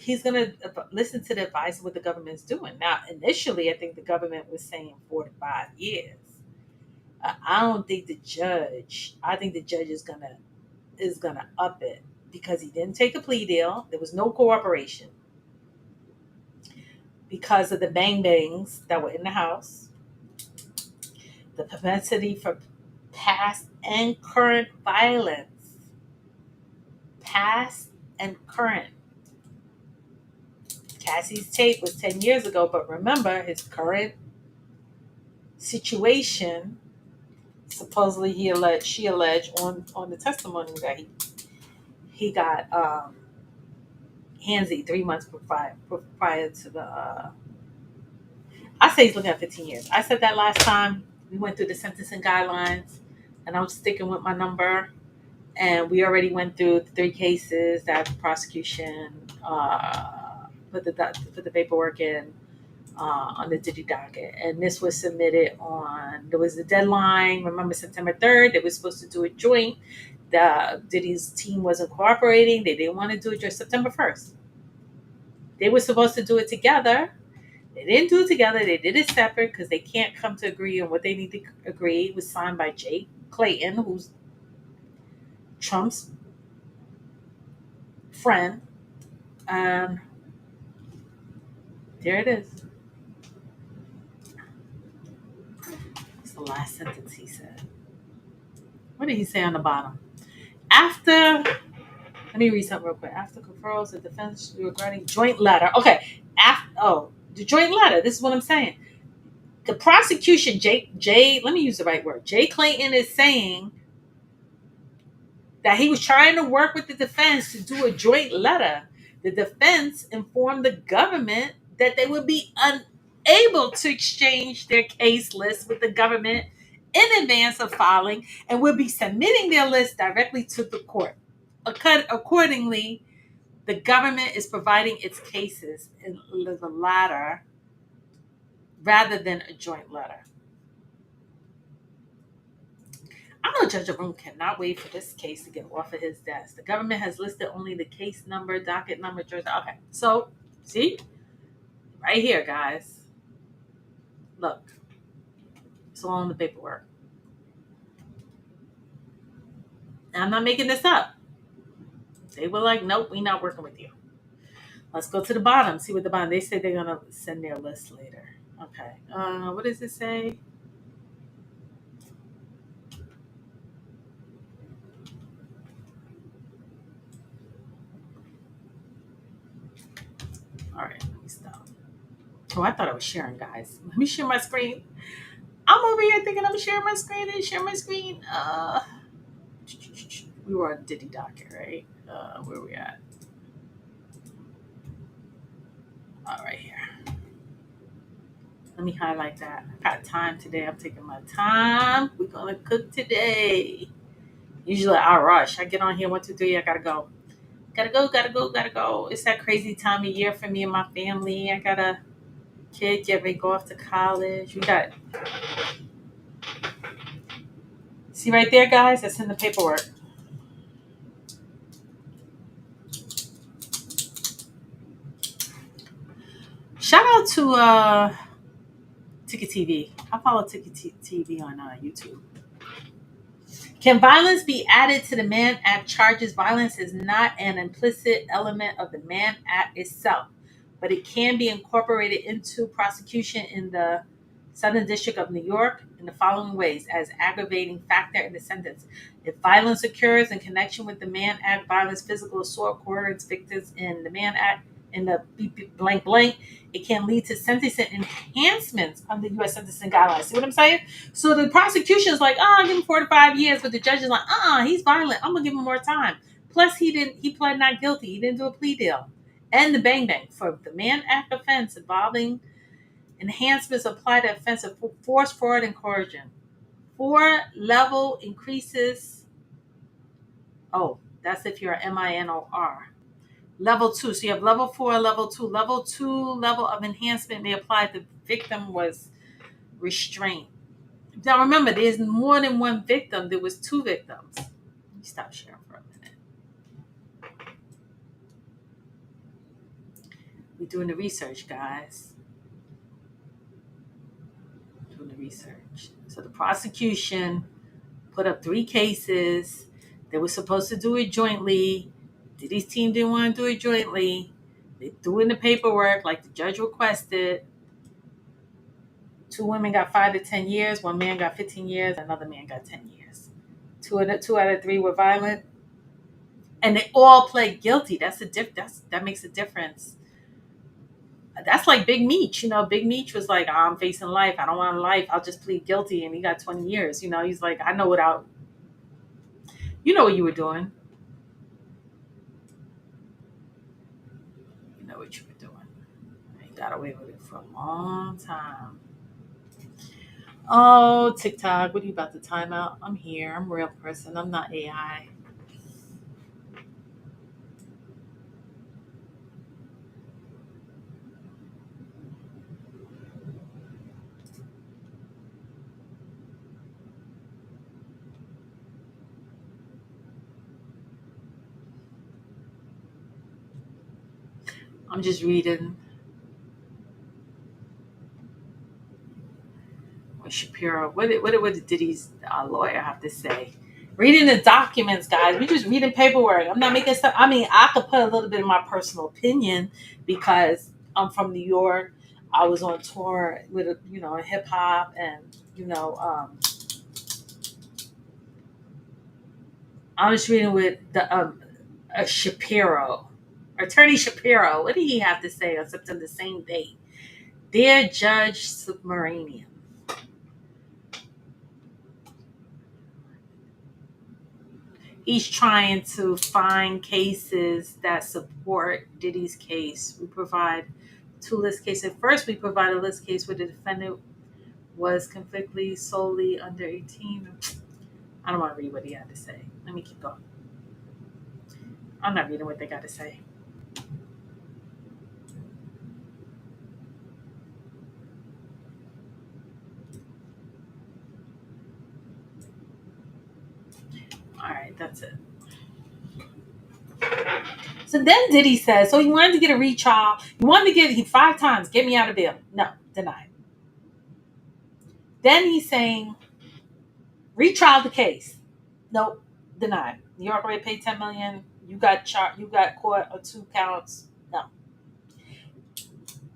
listen to the advice of what the government's doing. Now, initially, I think the government was saying 4 to 5 years. I don't think the judge. I think the judge is gonna up it because he didn't take a plea deal. There was no cooperation because of the bang bangs that were in the house, the propensity for past and current violence, past and current. Cassie's tape was 10 years ago, but remember his current situation. Supposedly, she alleged on the testimony that he got handsy 3 months prior to the. I say he's looking at 15 years. I said that last time we went through the sentencing guidelines, and I'm sticking with my number. And we already went through the 3 cases that the prosecution put the paperwork in on the Diddy docket. And this was submitted there was a deadline, remember September 3rd, they were supposed to do it joint. Diddy's team wasn't cooperating. They didn't want to do it just September 1st. They were supposed to do it together. They didn't do it together. They did it separate because they can't come to agree on what they need to agree. It was signed by Jay Clayton, who's Trump's friend. And there it is. It's the last sentence he said. What did he say on the bottom? Let me read something real quick. After conferrals, the defense regarding joint letter. Okay. The joint letter. This is what I'm saying. The prosecution, let me use the right word. Jay Clayton is saying that he was trying to work with the defense to do a joint letter. The defense informed the government that they would be unable to exchange their case list with the government in advance of filing and would be submitting their list directly to the court. Accordingly, the government is providing its cases in the latter rather than a joint letter. I know Judge Arun cannot wait for this case to get off of his desk. The government has listed only the case number, docket number, judge. Okay, so see, right here, guys. Look, it's all in the paperwork. And I'm not making this up. They were like, nope, we're not working with you. Let's go to the bottom. See what the bottom. They said they're gonna send their list later. Okay. What does it say? All right, let me stop. Oh, I thought I was sharing, guys. Let me share my screen. I'm over here thinking I'm sharing my screen and share my screen. We were on Diddy docket, right? Where we at? All right here. Let me highlight that. I got time today. I'm taking my time. We're gonna cook today. Usually I rush. I get on here 1, 2, 3. I gotta go. Gotta go. It's that crazy time of year for me and my family. I got a kid get ready to go off to college. We got. See right there, guys? That's in the paperwork. Shout out to Ticket TV. I follow Ticket TV on YouTube. Can violence be added to the Mann Act charges? Violence is not an implicit element of the Mann Act itself, but it can be incorporated into prosecution in the Southern District of New York in the following ways as aggravating factor in the sentence. If violence occurs in connection with the Mann Act, violence, physical assault, coercion victims in the Mann Act, in the blank blank, it can lead to sentencing enhancements under U.S. sentencing guidelines. See what I'm saying? So the prosecution is like, I'll give him 4 to 5 years, but the judge is like, he's violent. I'm gonna give him more time. Plus, he pled not guilty. He didn't do a plea deal. And the bang bang for the Mann Act offense involving enhancements apply to offense of force, fraud, and coercion. 4-level increases. Oh, that's if you're a MINOR. Level 2. So you have level 4, level 2. Level 2 level of enhancement may apply if the victim was restraint. Now remember, there's more than one victim. There was two victims. Let me stop sharing for a minute. We're doing the research, guys. Doing the research. So the prosecution put up 3 cases. They were supposed to do it jointly. Diddy's team didn't want to do it jointly. They threw in the paperwork like the judge requested. 2 women got 5 to 10 years. 1 man got 15 years. Another man got 10 years. Two out of 3 were violent, and they all pled guilty. That makes a difference. That's like Big Meech. Big Meech was like, I'm facing life. I don't want life. I'll just plead guilty, and he got 20 years. He's like, I know you know what you were doing. You know what you were doing. And he got away with it for a long time. Oh, TikTok, what are you about to time out? I'm here. I'm a real person. I'm not AI. I'm just reading what Shapiro, what did Diddy's lawyer have to say? Reading the documents, guys. We just reading paperwork. I'm not making stuff. I mean, I could put a little bit of my personal opinion because I'm from New York. I was on tour with hip hop, and I was reading with the Shapiro, Attorney Shapiro. What did he have to say on September the same date? Dear Judge Subramanian. He's trying to find cases that support Diddy's case. We provide 2 list cases. First, we provide a list case where the defendant was convicted solely under 18. I don't want to read what he had to say. Let me keep going. I'm not reading what they got to say. All right, that's it. So then Diddy says, so he wanted to get a retrial. He wanted to get 5 times, get me out of bail. No, denied. Then he's saying, retrial the case. Nope, denied. New York already paid $10 million. You got caught on 2 counts. No.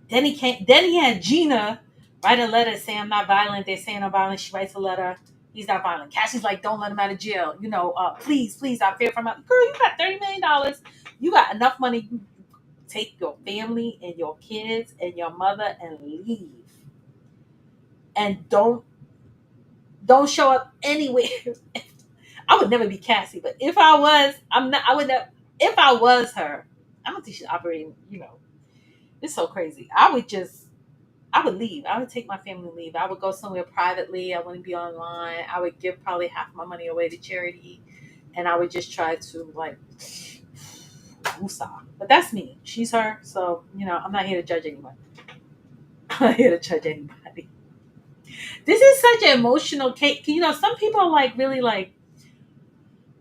Then he had Gina write a letter saying, I'm not violent. They're saying I'm violent. She writes a letter. He's not violent. Cassie's like, don't let him out of jail. Please, I fear for my girl. You got $30 million. You got enough money. You take your family and your kids and your mother and leave. And don't show up anywhere. I would never be Cassie, but if I was, I'm not. I would never. If I was her, I don't think she's operating. It's so crazy. I would leave. I would take my family and leave. I would go somewhere privately. I wouldn't be online. I would give probably half my money away to charity, and I would just try to woosah. But that's me. She's her. So I'm not here to judge anyone. I'm not here to judge anybody. This is such an emotional case. Some people are really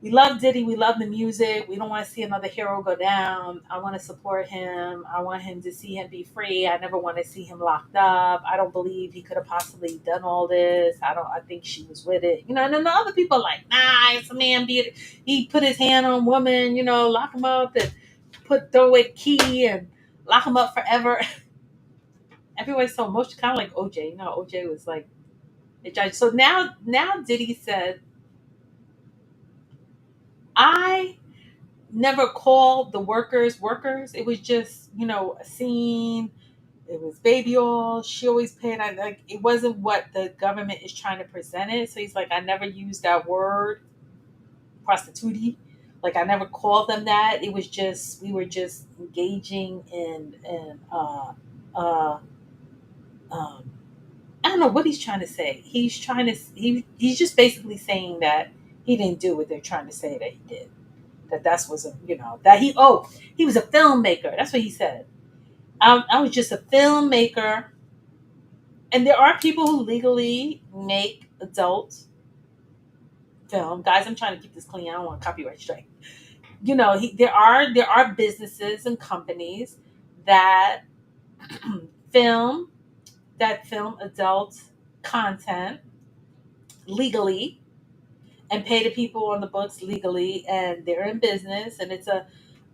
we love Diddy. We love the music. We don't want to see another hero go down. I want to support him. I want him to see him be free. I never want to see him locked up. I don't believe he could have possibly done all this. I think she was with it. And then the other people are like, nah, it's a man. He put his hand on a woman. Lock him up and throw away the key and lock him up forever. Everybody's so emotional, kind of like OJ. OJ was like a judge. So now Diddy said, I never called the workers. It was just, a scene. It was baby oil. She always paid. It wasn't what the government is trying to present it. So he's like, I never used that word, prostitute. I never called them that. It was just, we were just engaging in I don't know what he's trying to say. He's just basically saying that he didn't do what they're trying to say that he did. That was that he was a filmmaker. That's what he said. I was just a filmmaker. And there are people who legally make adult film. Guys, I'm trying to keep this clean. I don't want copyright strike. There are businesses and companies that film film adult content legally and pay the people on the books legally, and they're in business, and it's a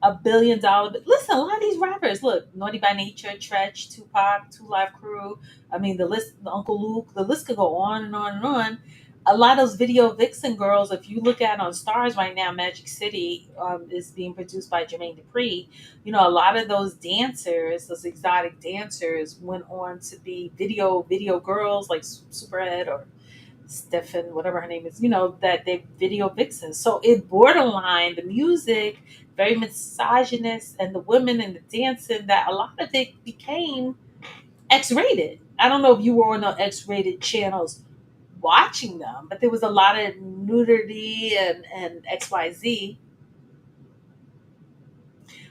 $1 billion. But listen, a lot of these rappers, look, Naughty by Nature, Tretch, Tupac, Two Live Crew. I mean, the list, the Uncle Luke, the list could go on and on and on. A lot of those video vixen girls, if you look at on Stars right now, Magic City is being produced by Jermaine Dupri. A lot of those dancers, those exotic dancers, went on to be video girls like Superhead or Stefan, whatever her name is, that they video vixens. So it borderline the music, very misogynist, and the women and the dancing, that a lot of it became X rated. I don't know if you were on the X rated channels watching them, but there was a lot of nudity and XYZ.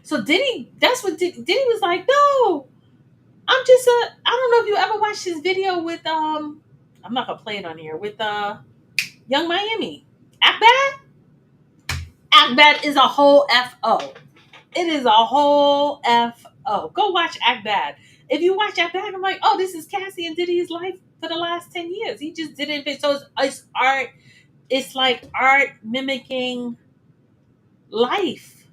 So Diddy, that's what Diddy was like, no, I don't know if you ever watched his video with I'm not gonna play it on here, with Young Miami. Act Bad? Act Bad is a whole FO. It is a whole FO. Go watch Act Bad. If you watch Act Bad, I'm like, oh, this is Cassie and Diddy's life for the last 10 years. He just did it. So it's art. It's like art mimicking life.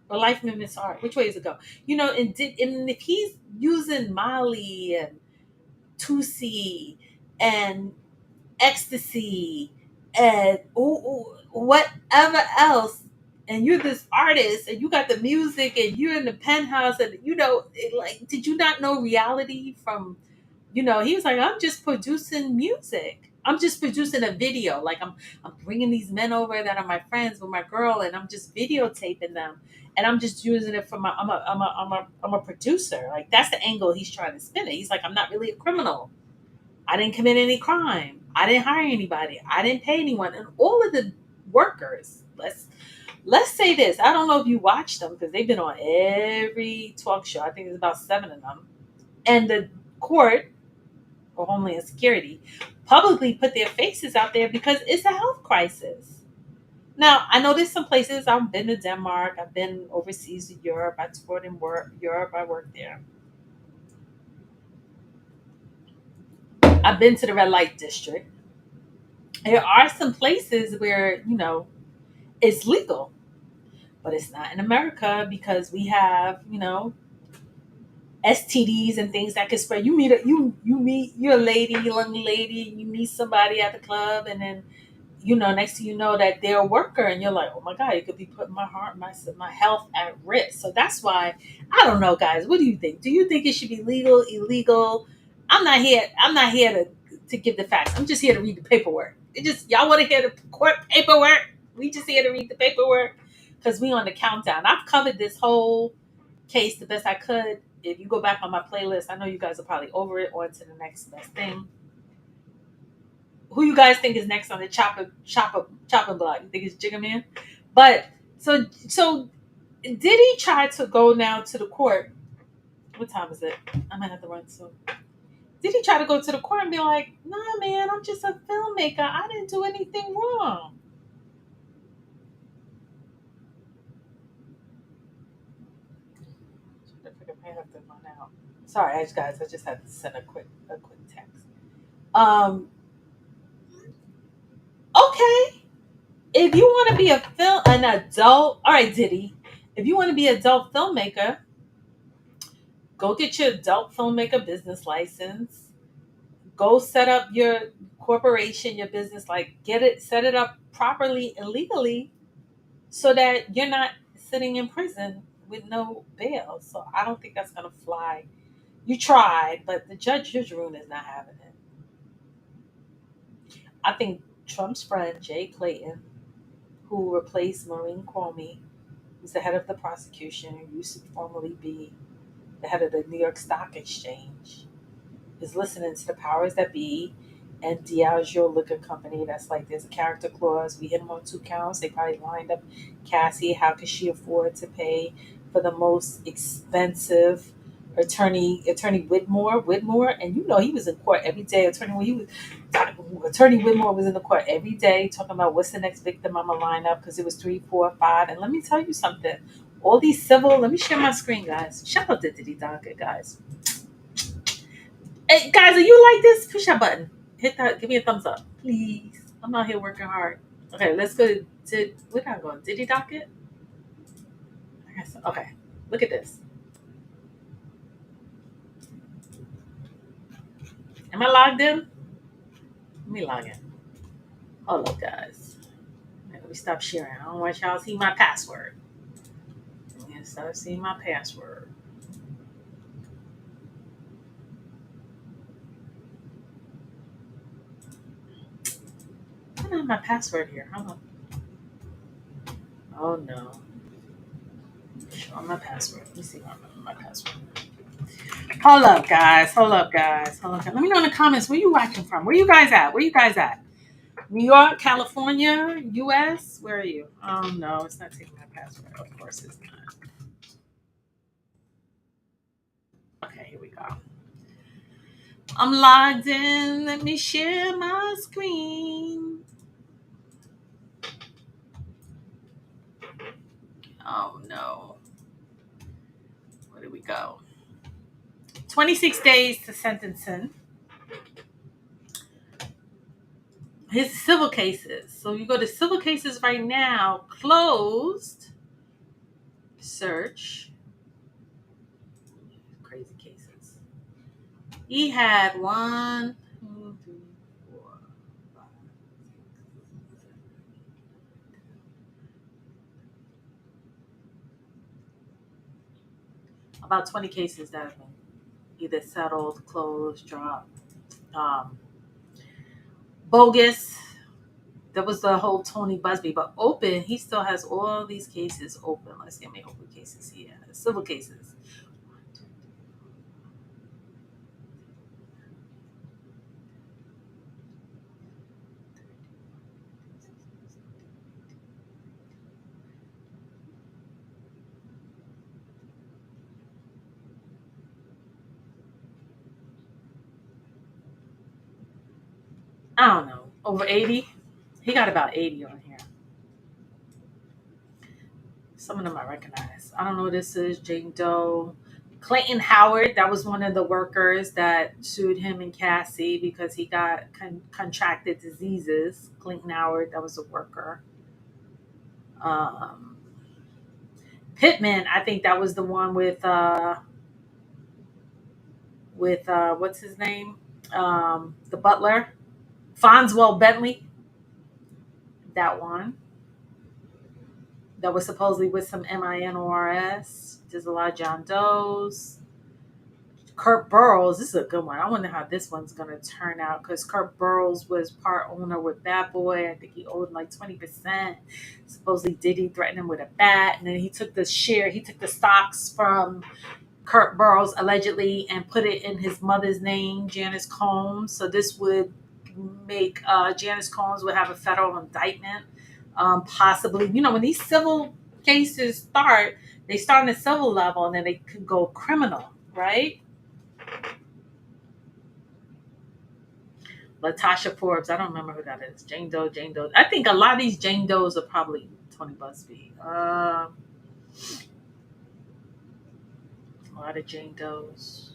Or life mimics art. Which way does it go? And if he's using Molly and Tusi and ecstasy and whatever else, and you're this artist and you got the music and you're in the penthouse, and like, did you not know reality from, he was like, I'm just producing music, I'm just producing a video, like I'm bringing these men over that are my friends with my girl, and I'm just videotaping them, and I'm just using it for my I'm a producer. Like, that's the angle he's trying to spin it. He's like, I'm not really a criminal, I didn't commit any crime. I didn't hire anybody. I didn't pay anyone. And all of the workers, let's say this. I don't know if you watched them because they've been on every talk show. I think there's about 7 of them. And the court or Homeland Security publicly put their faces out there because it's a health crisis. Now, I know there's some places. I've been to Denmark. I've been overseas to Europe. I toured in Europe. I worked there. I've been to the red light district. There are some places where, it's legal, but it's not in America because we have, STDs and things that can spread. You're a lady, young lady, you meet somebody at the club, and then, next thing you know that they're a worker, and you're like, oh my God, you could be putting my health at risk. So that's why, I don't know, guys. What do you think? Do you think it should be legal, illegal? I'm not here to give the facts. I'm just here to read the paperwork. Y'all want to hear the court paperwork? We just here to read the paperwork because we on the countdown. I've covered this whole case the best I could. If you go back on my playlist, I know you guys are probably over it. On to the next best thing. Who you guys think is next on the chopping block? You think it's Jigga Man? But so did he try to go now to the court? What time is it? I'm gonna have to run soon. Did he try to go to the court and be like, nah, man, I'm just a filmmaker. I didn't do anything wrong. I have to run out. Sorry, guys. I just had to send a quick text. Okay. If you want to be an adult, all right, Diddy. If you want to be an adult filmmaker, go get your adult filmmaker business license. Go set up your corporation, your business, like set it up properly and legally so that you're not sitting in prison with no bail. So I don't think that's going to fly. You tried, but the judge Arun is not having it. I think Trump's friend, Jay Clayton, who replaced Maureen Comey, who's the head of the prosecution, who used to formerly be the head of the New York Stock Exchange, is listening to the powers that be and Diageo Liquor Company. That's like, there's a character clause. We hit them on 2 counts. They probably lined up Cassie. How could she afford to pay for the most expensive Attorney Whitmore, and you know he was in court every day. Attorney Whitmore was in the court every day talking about what's the next victim I'm gonna line up because it was 3, 4, 5. And let me tell you something. All these civil. Let me share my screen, guys. Shout out to Diddy Docket, guys. Hey, guys, are you like this? Push that button. Hit that. Give me a thumbs up, please. I'm out here working hard. Okay, let's go to where am I going? Diddy Docket. Okay, look at this. Am I logged in? Let me log in. Hold up, guys. Let me stop sharing. I don't want y'all to see my password. Let me start seeing my password. I don't have my password here. Hold on. Oh no. Show my password. Let me see if I remember my password. Hold up, guys. Hold up, guys. Let me know in the comments where you watching from. Where you guys at? New York, California, US? Where are you? Oh no, it's not taking my password. Of course it's not. Okay, here we go. I'm logged in. Let me share my screen. Oh no. Where did we go? 26 days to sentencing. His civil cases. So you go to civil cases right now, closed. Search. Crazy cases. He had 1, 2, 3, 4, 5, 6, 7, about 20 cases that have been either settled, closed, dropped. Bogus. That was the whole Tony Busby. But open, he still has all these cases open. Let's get me open cases here. Civil cases. I don't know. Over 80? He got about 80 on here. Some of them I recognize. I don't know who this is. Jane Doe. Clayton Howard, that was one of the workers that sued him and Cassie because he got contracted diseases. Clayton Howard, that was a worker. Pittman, I think that was the one with what's his name? The butler. Fonswell Bentley. That one. That was supposedly with some MINORS. There's a lot of John Doe's. Kurt Burrows, this is a good one. I wonder how this one's going to turn out because Kurt Burrows was part owner with Bad Boy. I think he owed like 20%. Supposedly Diddy threatened him with a bat. And then he took the stocks from Kurt Burrows allegedly and put it in his mother's name, Janice Combs. So this would make Janice Combs would have a federal indictment. Possibly, when these civil cases start, they start on the civil level and then they could go criminal, right? Latasha Forbes, I don't remember who that is. Jane Doe. I think a lot of these Jane Does are probably Tony Busby. A lot of Jane Does.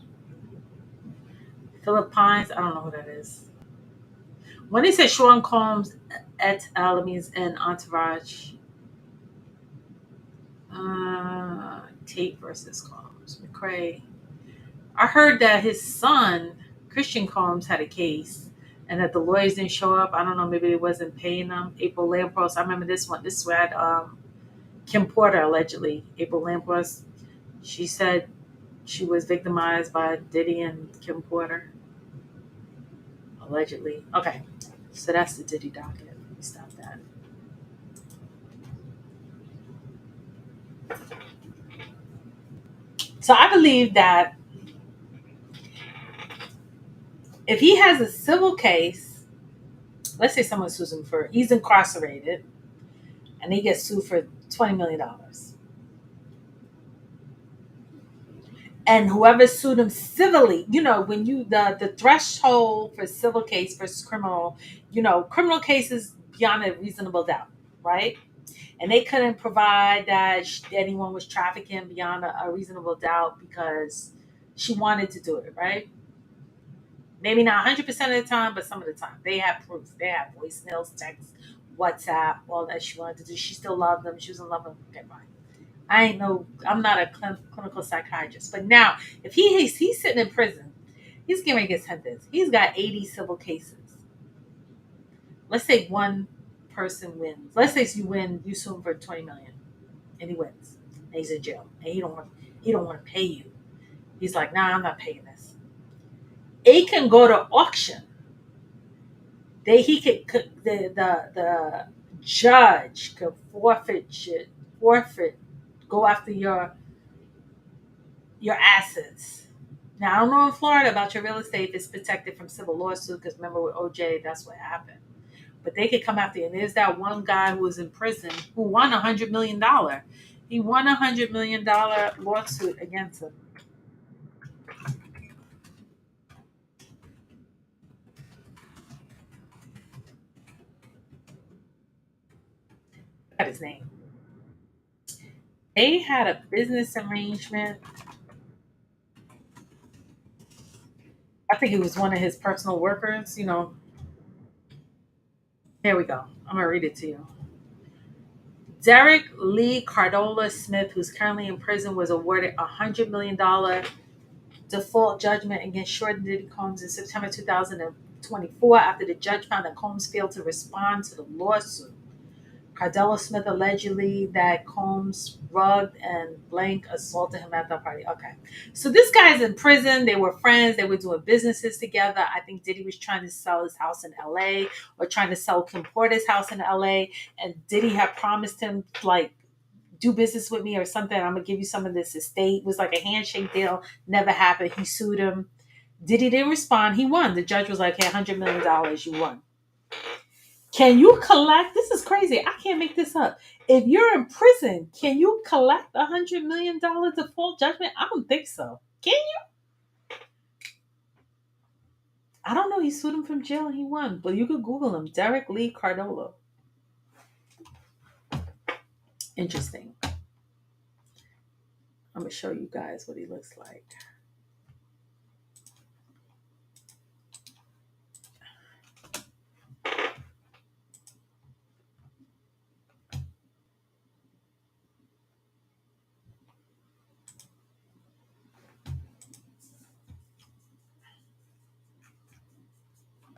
Philip Pines, I don't know who that is. When they say Sean Combs et al. Means an entourage. Tate versus Combs. McCrae. I heard that his son, Christian Combs, had a case and that the lawyers didn't show up. I don't know, maybe they wasn't paying them. April Lampros, I remember this one. This is where Kim Porter, allegedly. April Lampros, she said she was victimized by Diddy and Kim Porter. Allegedly. Okay, so that's the Diddy docket. Let me stop that. So I believe that if he has a civil case, let's say someone sues him he's incarcerated and he gets sued for $20 million. And whoever sued him civilly, when you the threshold for civil case versus criminal, criminal cases beyond a reasonable doubt, right? And they couldn't provide that anyone was trafficking beyond a reasonable doubt because she wanted to do it, right? Maybe not 100% of the time, but some of the time they have proof. They have voicemails, texts, WhatsApp, all that she wanted to do. She still loved them. She was in love with them. Okay, fine. I ain't no. I'm not a clinical psychiatrist. But now, if he's sitting in prison, he's getting ready to get sentenced. He's got 80 civil cases. Let's say one person wins. Let's say you win, you sue him for 20 million, and he wins, and he's in jail, and he don't want to pay you. He's like, nah, I'm not paying this. It can go to auction. He could the judge could forfeit, go after your assets. Now I don't know in Florida about your real estate if it's protected from civil lawsuit because remember with OJ that's what happened. But they could come after you. And there's that one guy who was in prison who won $100 million. He won $100 million lawsuit against him. Got his name. They had a business arrangement. I think it was one of his personal workers. Here we go. I'm gonna read it to you. Derek Lee Cardola Smith, who's currently in prison, was awarded $100 million default judgment against Short Diddy Combs in September 2024 after the judge found that Combs failed to respond to the lawsuit. Cardella Smith allegedly that Combs rugged and blank assaulted him at the party. Okay. So this guy's in prison. They were friends. They were doing businesses together. I think Diddy was trying to sell his house in LA or trying to sell Kim Porter's house in LA. And Diddy had promised him, like, do business with me or something. I'm going to give you some of this estate. It was like a handshake deal. Never happened. He sued him. Diddy didn't respond. He won. The judge was like, hey, $100 million, you won. Can you collect? This is crazy. I can't make this up. If you're in prison, can you collect $100 million default judgment? I don't think so. Can you? I don't know. He sued him from jail and he won. But you could Google him. Derek Lee Cardola. Interesting. I'm going to show you guys what he looks like.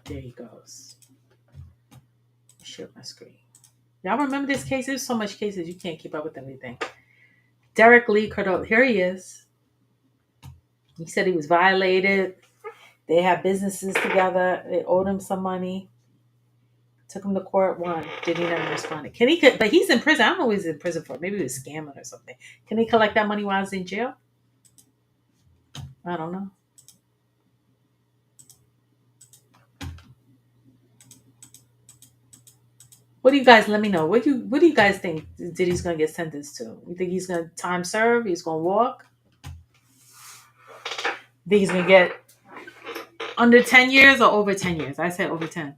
There he goes. Share my screen. Y'all remember this case? There's so much cases you can't keep up with everything. Derek Lee Cardola. Here he is. He said he was violated. They had businesses together. They owed him some money. Took him to court. Won. Diddy never responded. But he's in prison. I don't know what he's in prison for. Maybe he was scamming or something. Can he collect that money while he's in jail? I don't know. What do you guys? Let me know. What do you guys think Diddy's gonna get sentenced to? You think he's gonna time serve? He's gonna walk? Think he's gonna get under 10 years or over 10 years? I said over 10.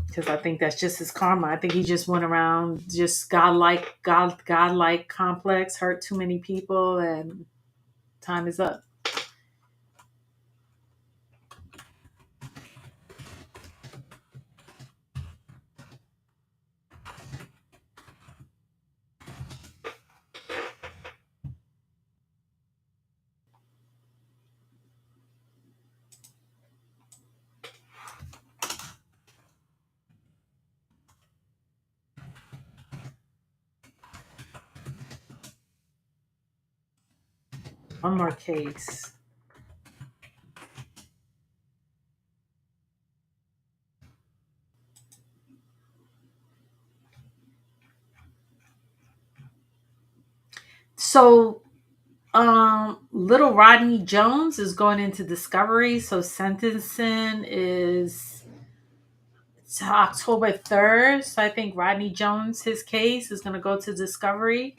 Because I think that's just his karma. I think he just went around just godlike complex, hurt too many people, and time is up. One more case. So little Rodney Jones is going into discovery, so sentencing is October 3rd. So I think Rodney Jones, his case is going to go to discovery.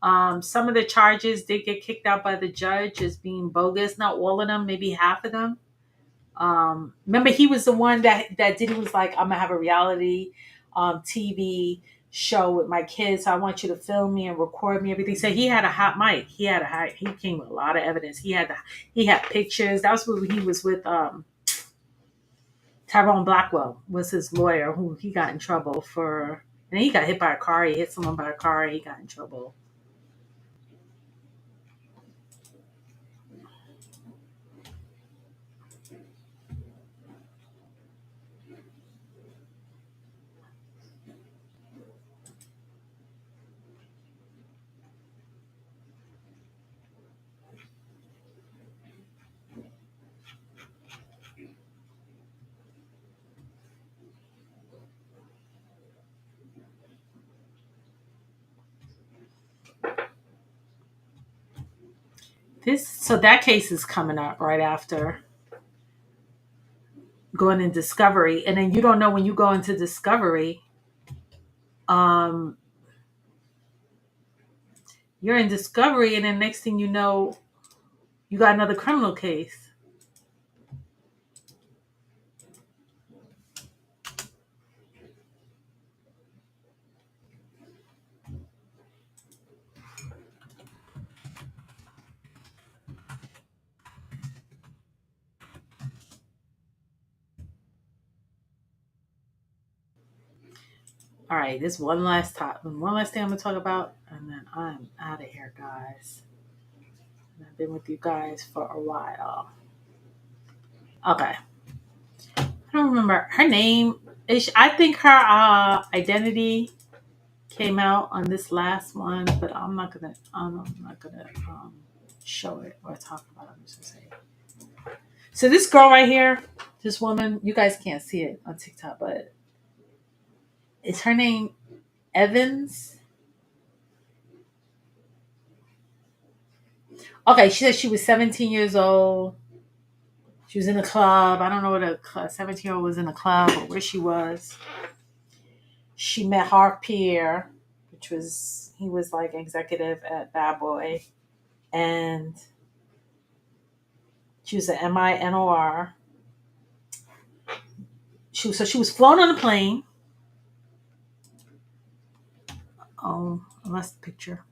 Some of the charges did get kicked out by the judge as being bogus. Not all of them, maybe half of them. Remember, he was the one that Diddy was like, "I'm gonna have a reality TV show with my kids. So I want you to film me and record me, everything." So he had a hot mic. He came with a lot of evidence. He had pictures. That was when he was with Tyrone Blackwell was his lawyer, who he got in trouble for. And he got hit by a car. He hit someone by a car. He got in trouble. That case is coming up right after going in discovery, and then you don't know when you go into discovery. Um, you're in discovery, and then next thing you know, you got another criminal case. All right, this one last thing I'm gonna talk about, and then I'm out of here, guys. And I've been with you guys for a while. Okay, I don't remember her name. I think her identity came out on this last one, but I'm not gonna show it or talk about it. I'm just gonna say. So this girl right here, this woman, you guys can't see it on TikTok, but is her name Evans? Okay, she said she was 17 years old. She was in a club. I don't know what a 17-year-old was in a club or where she was. She met Harv Pierre, he was like executive at Bad Boy. And she was an MINOR. She was flown on a plane. Oh, I lost the picture.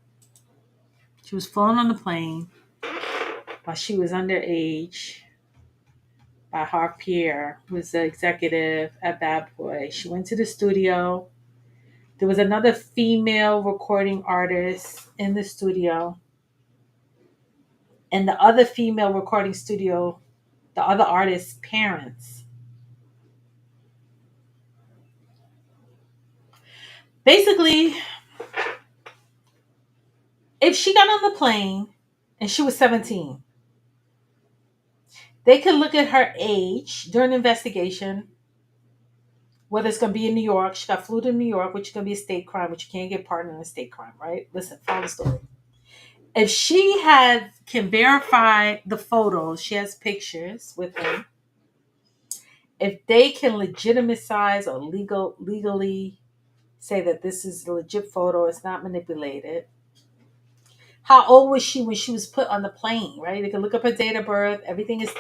She was flown on the plane while she was underage by Harv Pierre, who was the executive at Bad Boy. She went to the studio. There was another female recording artist in the studio. And the other female recording studio, the other artist's parents. Basically, if she got on the plane and she was 17, they could look at her age during the investigation, whether it's going to be in New York. She got flew to New York, which is going to be a state crime, which you can't get pardoned in a state crime, right? Listen, follow the story. If she can verify the photos, she has pictures with them. If they can legitimize or legally say that this is a legit photo, it's not manipulated. How old was she when she was put on the plane, right? They could look up her date of birth. Everything is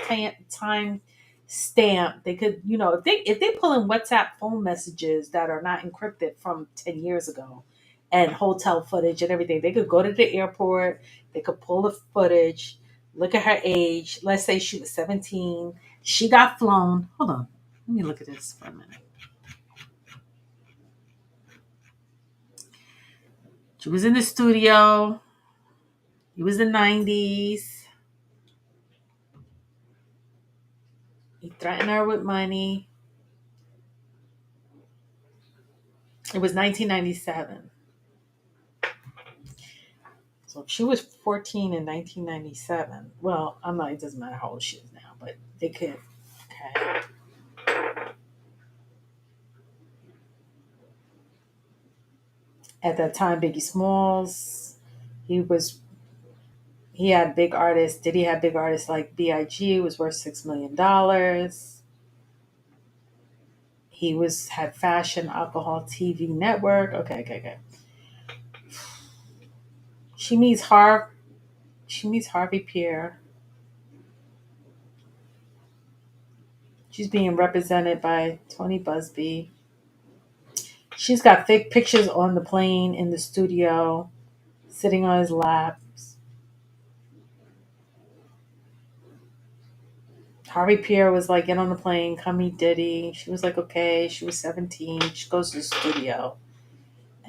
time stamped. They could, if they pull in WhatsApp phone messages that are not encrypted from 10 years ago and hotel footage and everything, they could go to the airport. They could pull the footage, look at her age. Let's say she was 17. She got flown. Hold on. Let me look at this for a minute. She was in the studio. It was the 90s. He threatened her with money. It was 1997. So if she was 14 in 1997, well, I'm not, it doesn't matter how old she is now, but they could, okay. At that time, Biggie Smalls, he had big artists. Diddy had big artists like B.I.G. was worth $6 million. He had fashion, alcohol, TV network. Okay. She meets Har. She meets Harvey Pierre. She's being represented by Tony Busby. She's got thick pictures on the plane in the studio, sitting on his lap. Harvey Pierre was like, get on the plane, come meet Diddy. She was like, okay. She was 17. She goes to the studio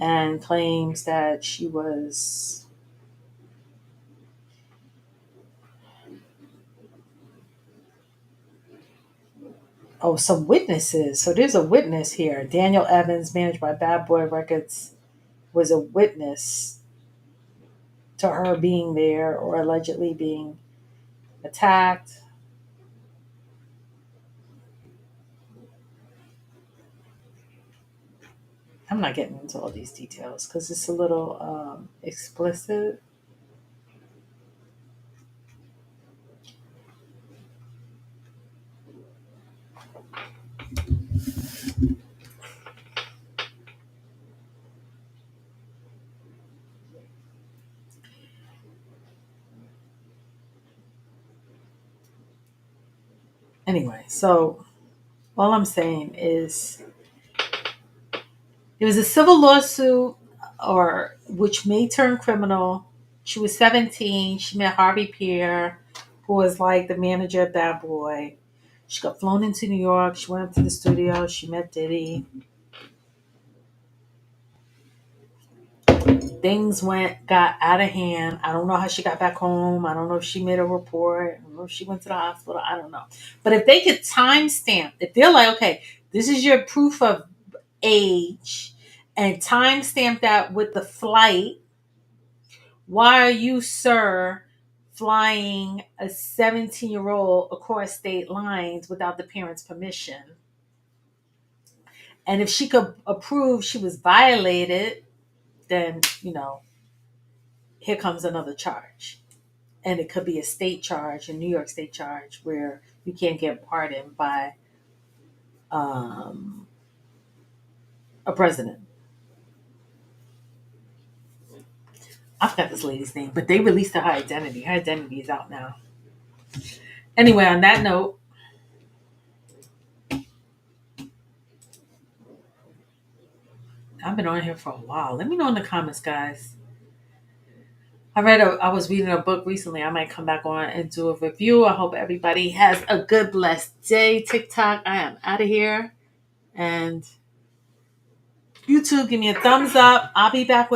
and claims that she was. Oh, some witnesses. So there's a witness here. Daniel Evans, managed by Bad Boy Records, was a witness to her being there or allegedly being attacked. I'm not getting into all these details because it's a little explicit. Anyway, so all I'm saying is it was a civil lawsuit or which may turn criminal. She was 17. She met Harvey Pierre, who was like the manager of Bad Boy. She got flown into New York. She went up to the studio. She met Diddy. Things got out of hand. I don't know how she got back home. I don't know if she made a report. I don't know if she went to the hospital. I don't know. But if they could timestamp, if they're like, okay, this is your proof of age and timestamp that with the flight, why are you, sir, flying a 17-year-old across state lines without the parents' permission? And if she could approve she was violated, then, here comes another charge. And it could be a state charge, a New York state charge, where you can't get pardoned by um, a president. I forgot this lady's name, but they released her identity. Her identity is out now. Anyway, on that note, I've been on here for a while. Let me know in the comments, guys. I was reading a book recently. I might come back on and do a review. I hope everybody has a good, blessed day. TikTok, I am out of here. And YouTube, give me a thumbs up. I'll be back with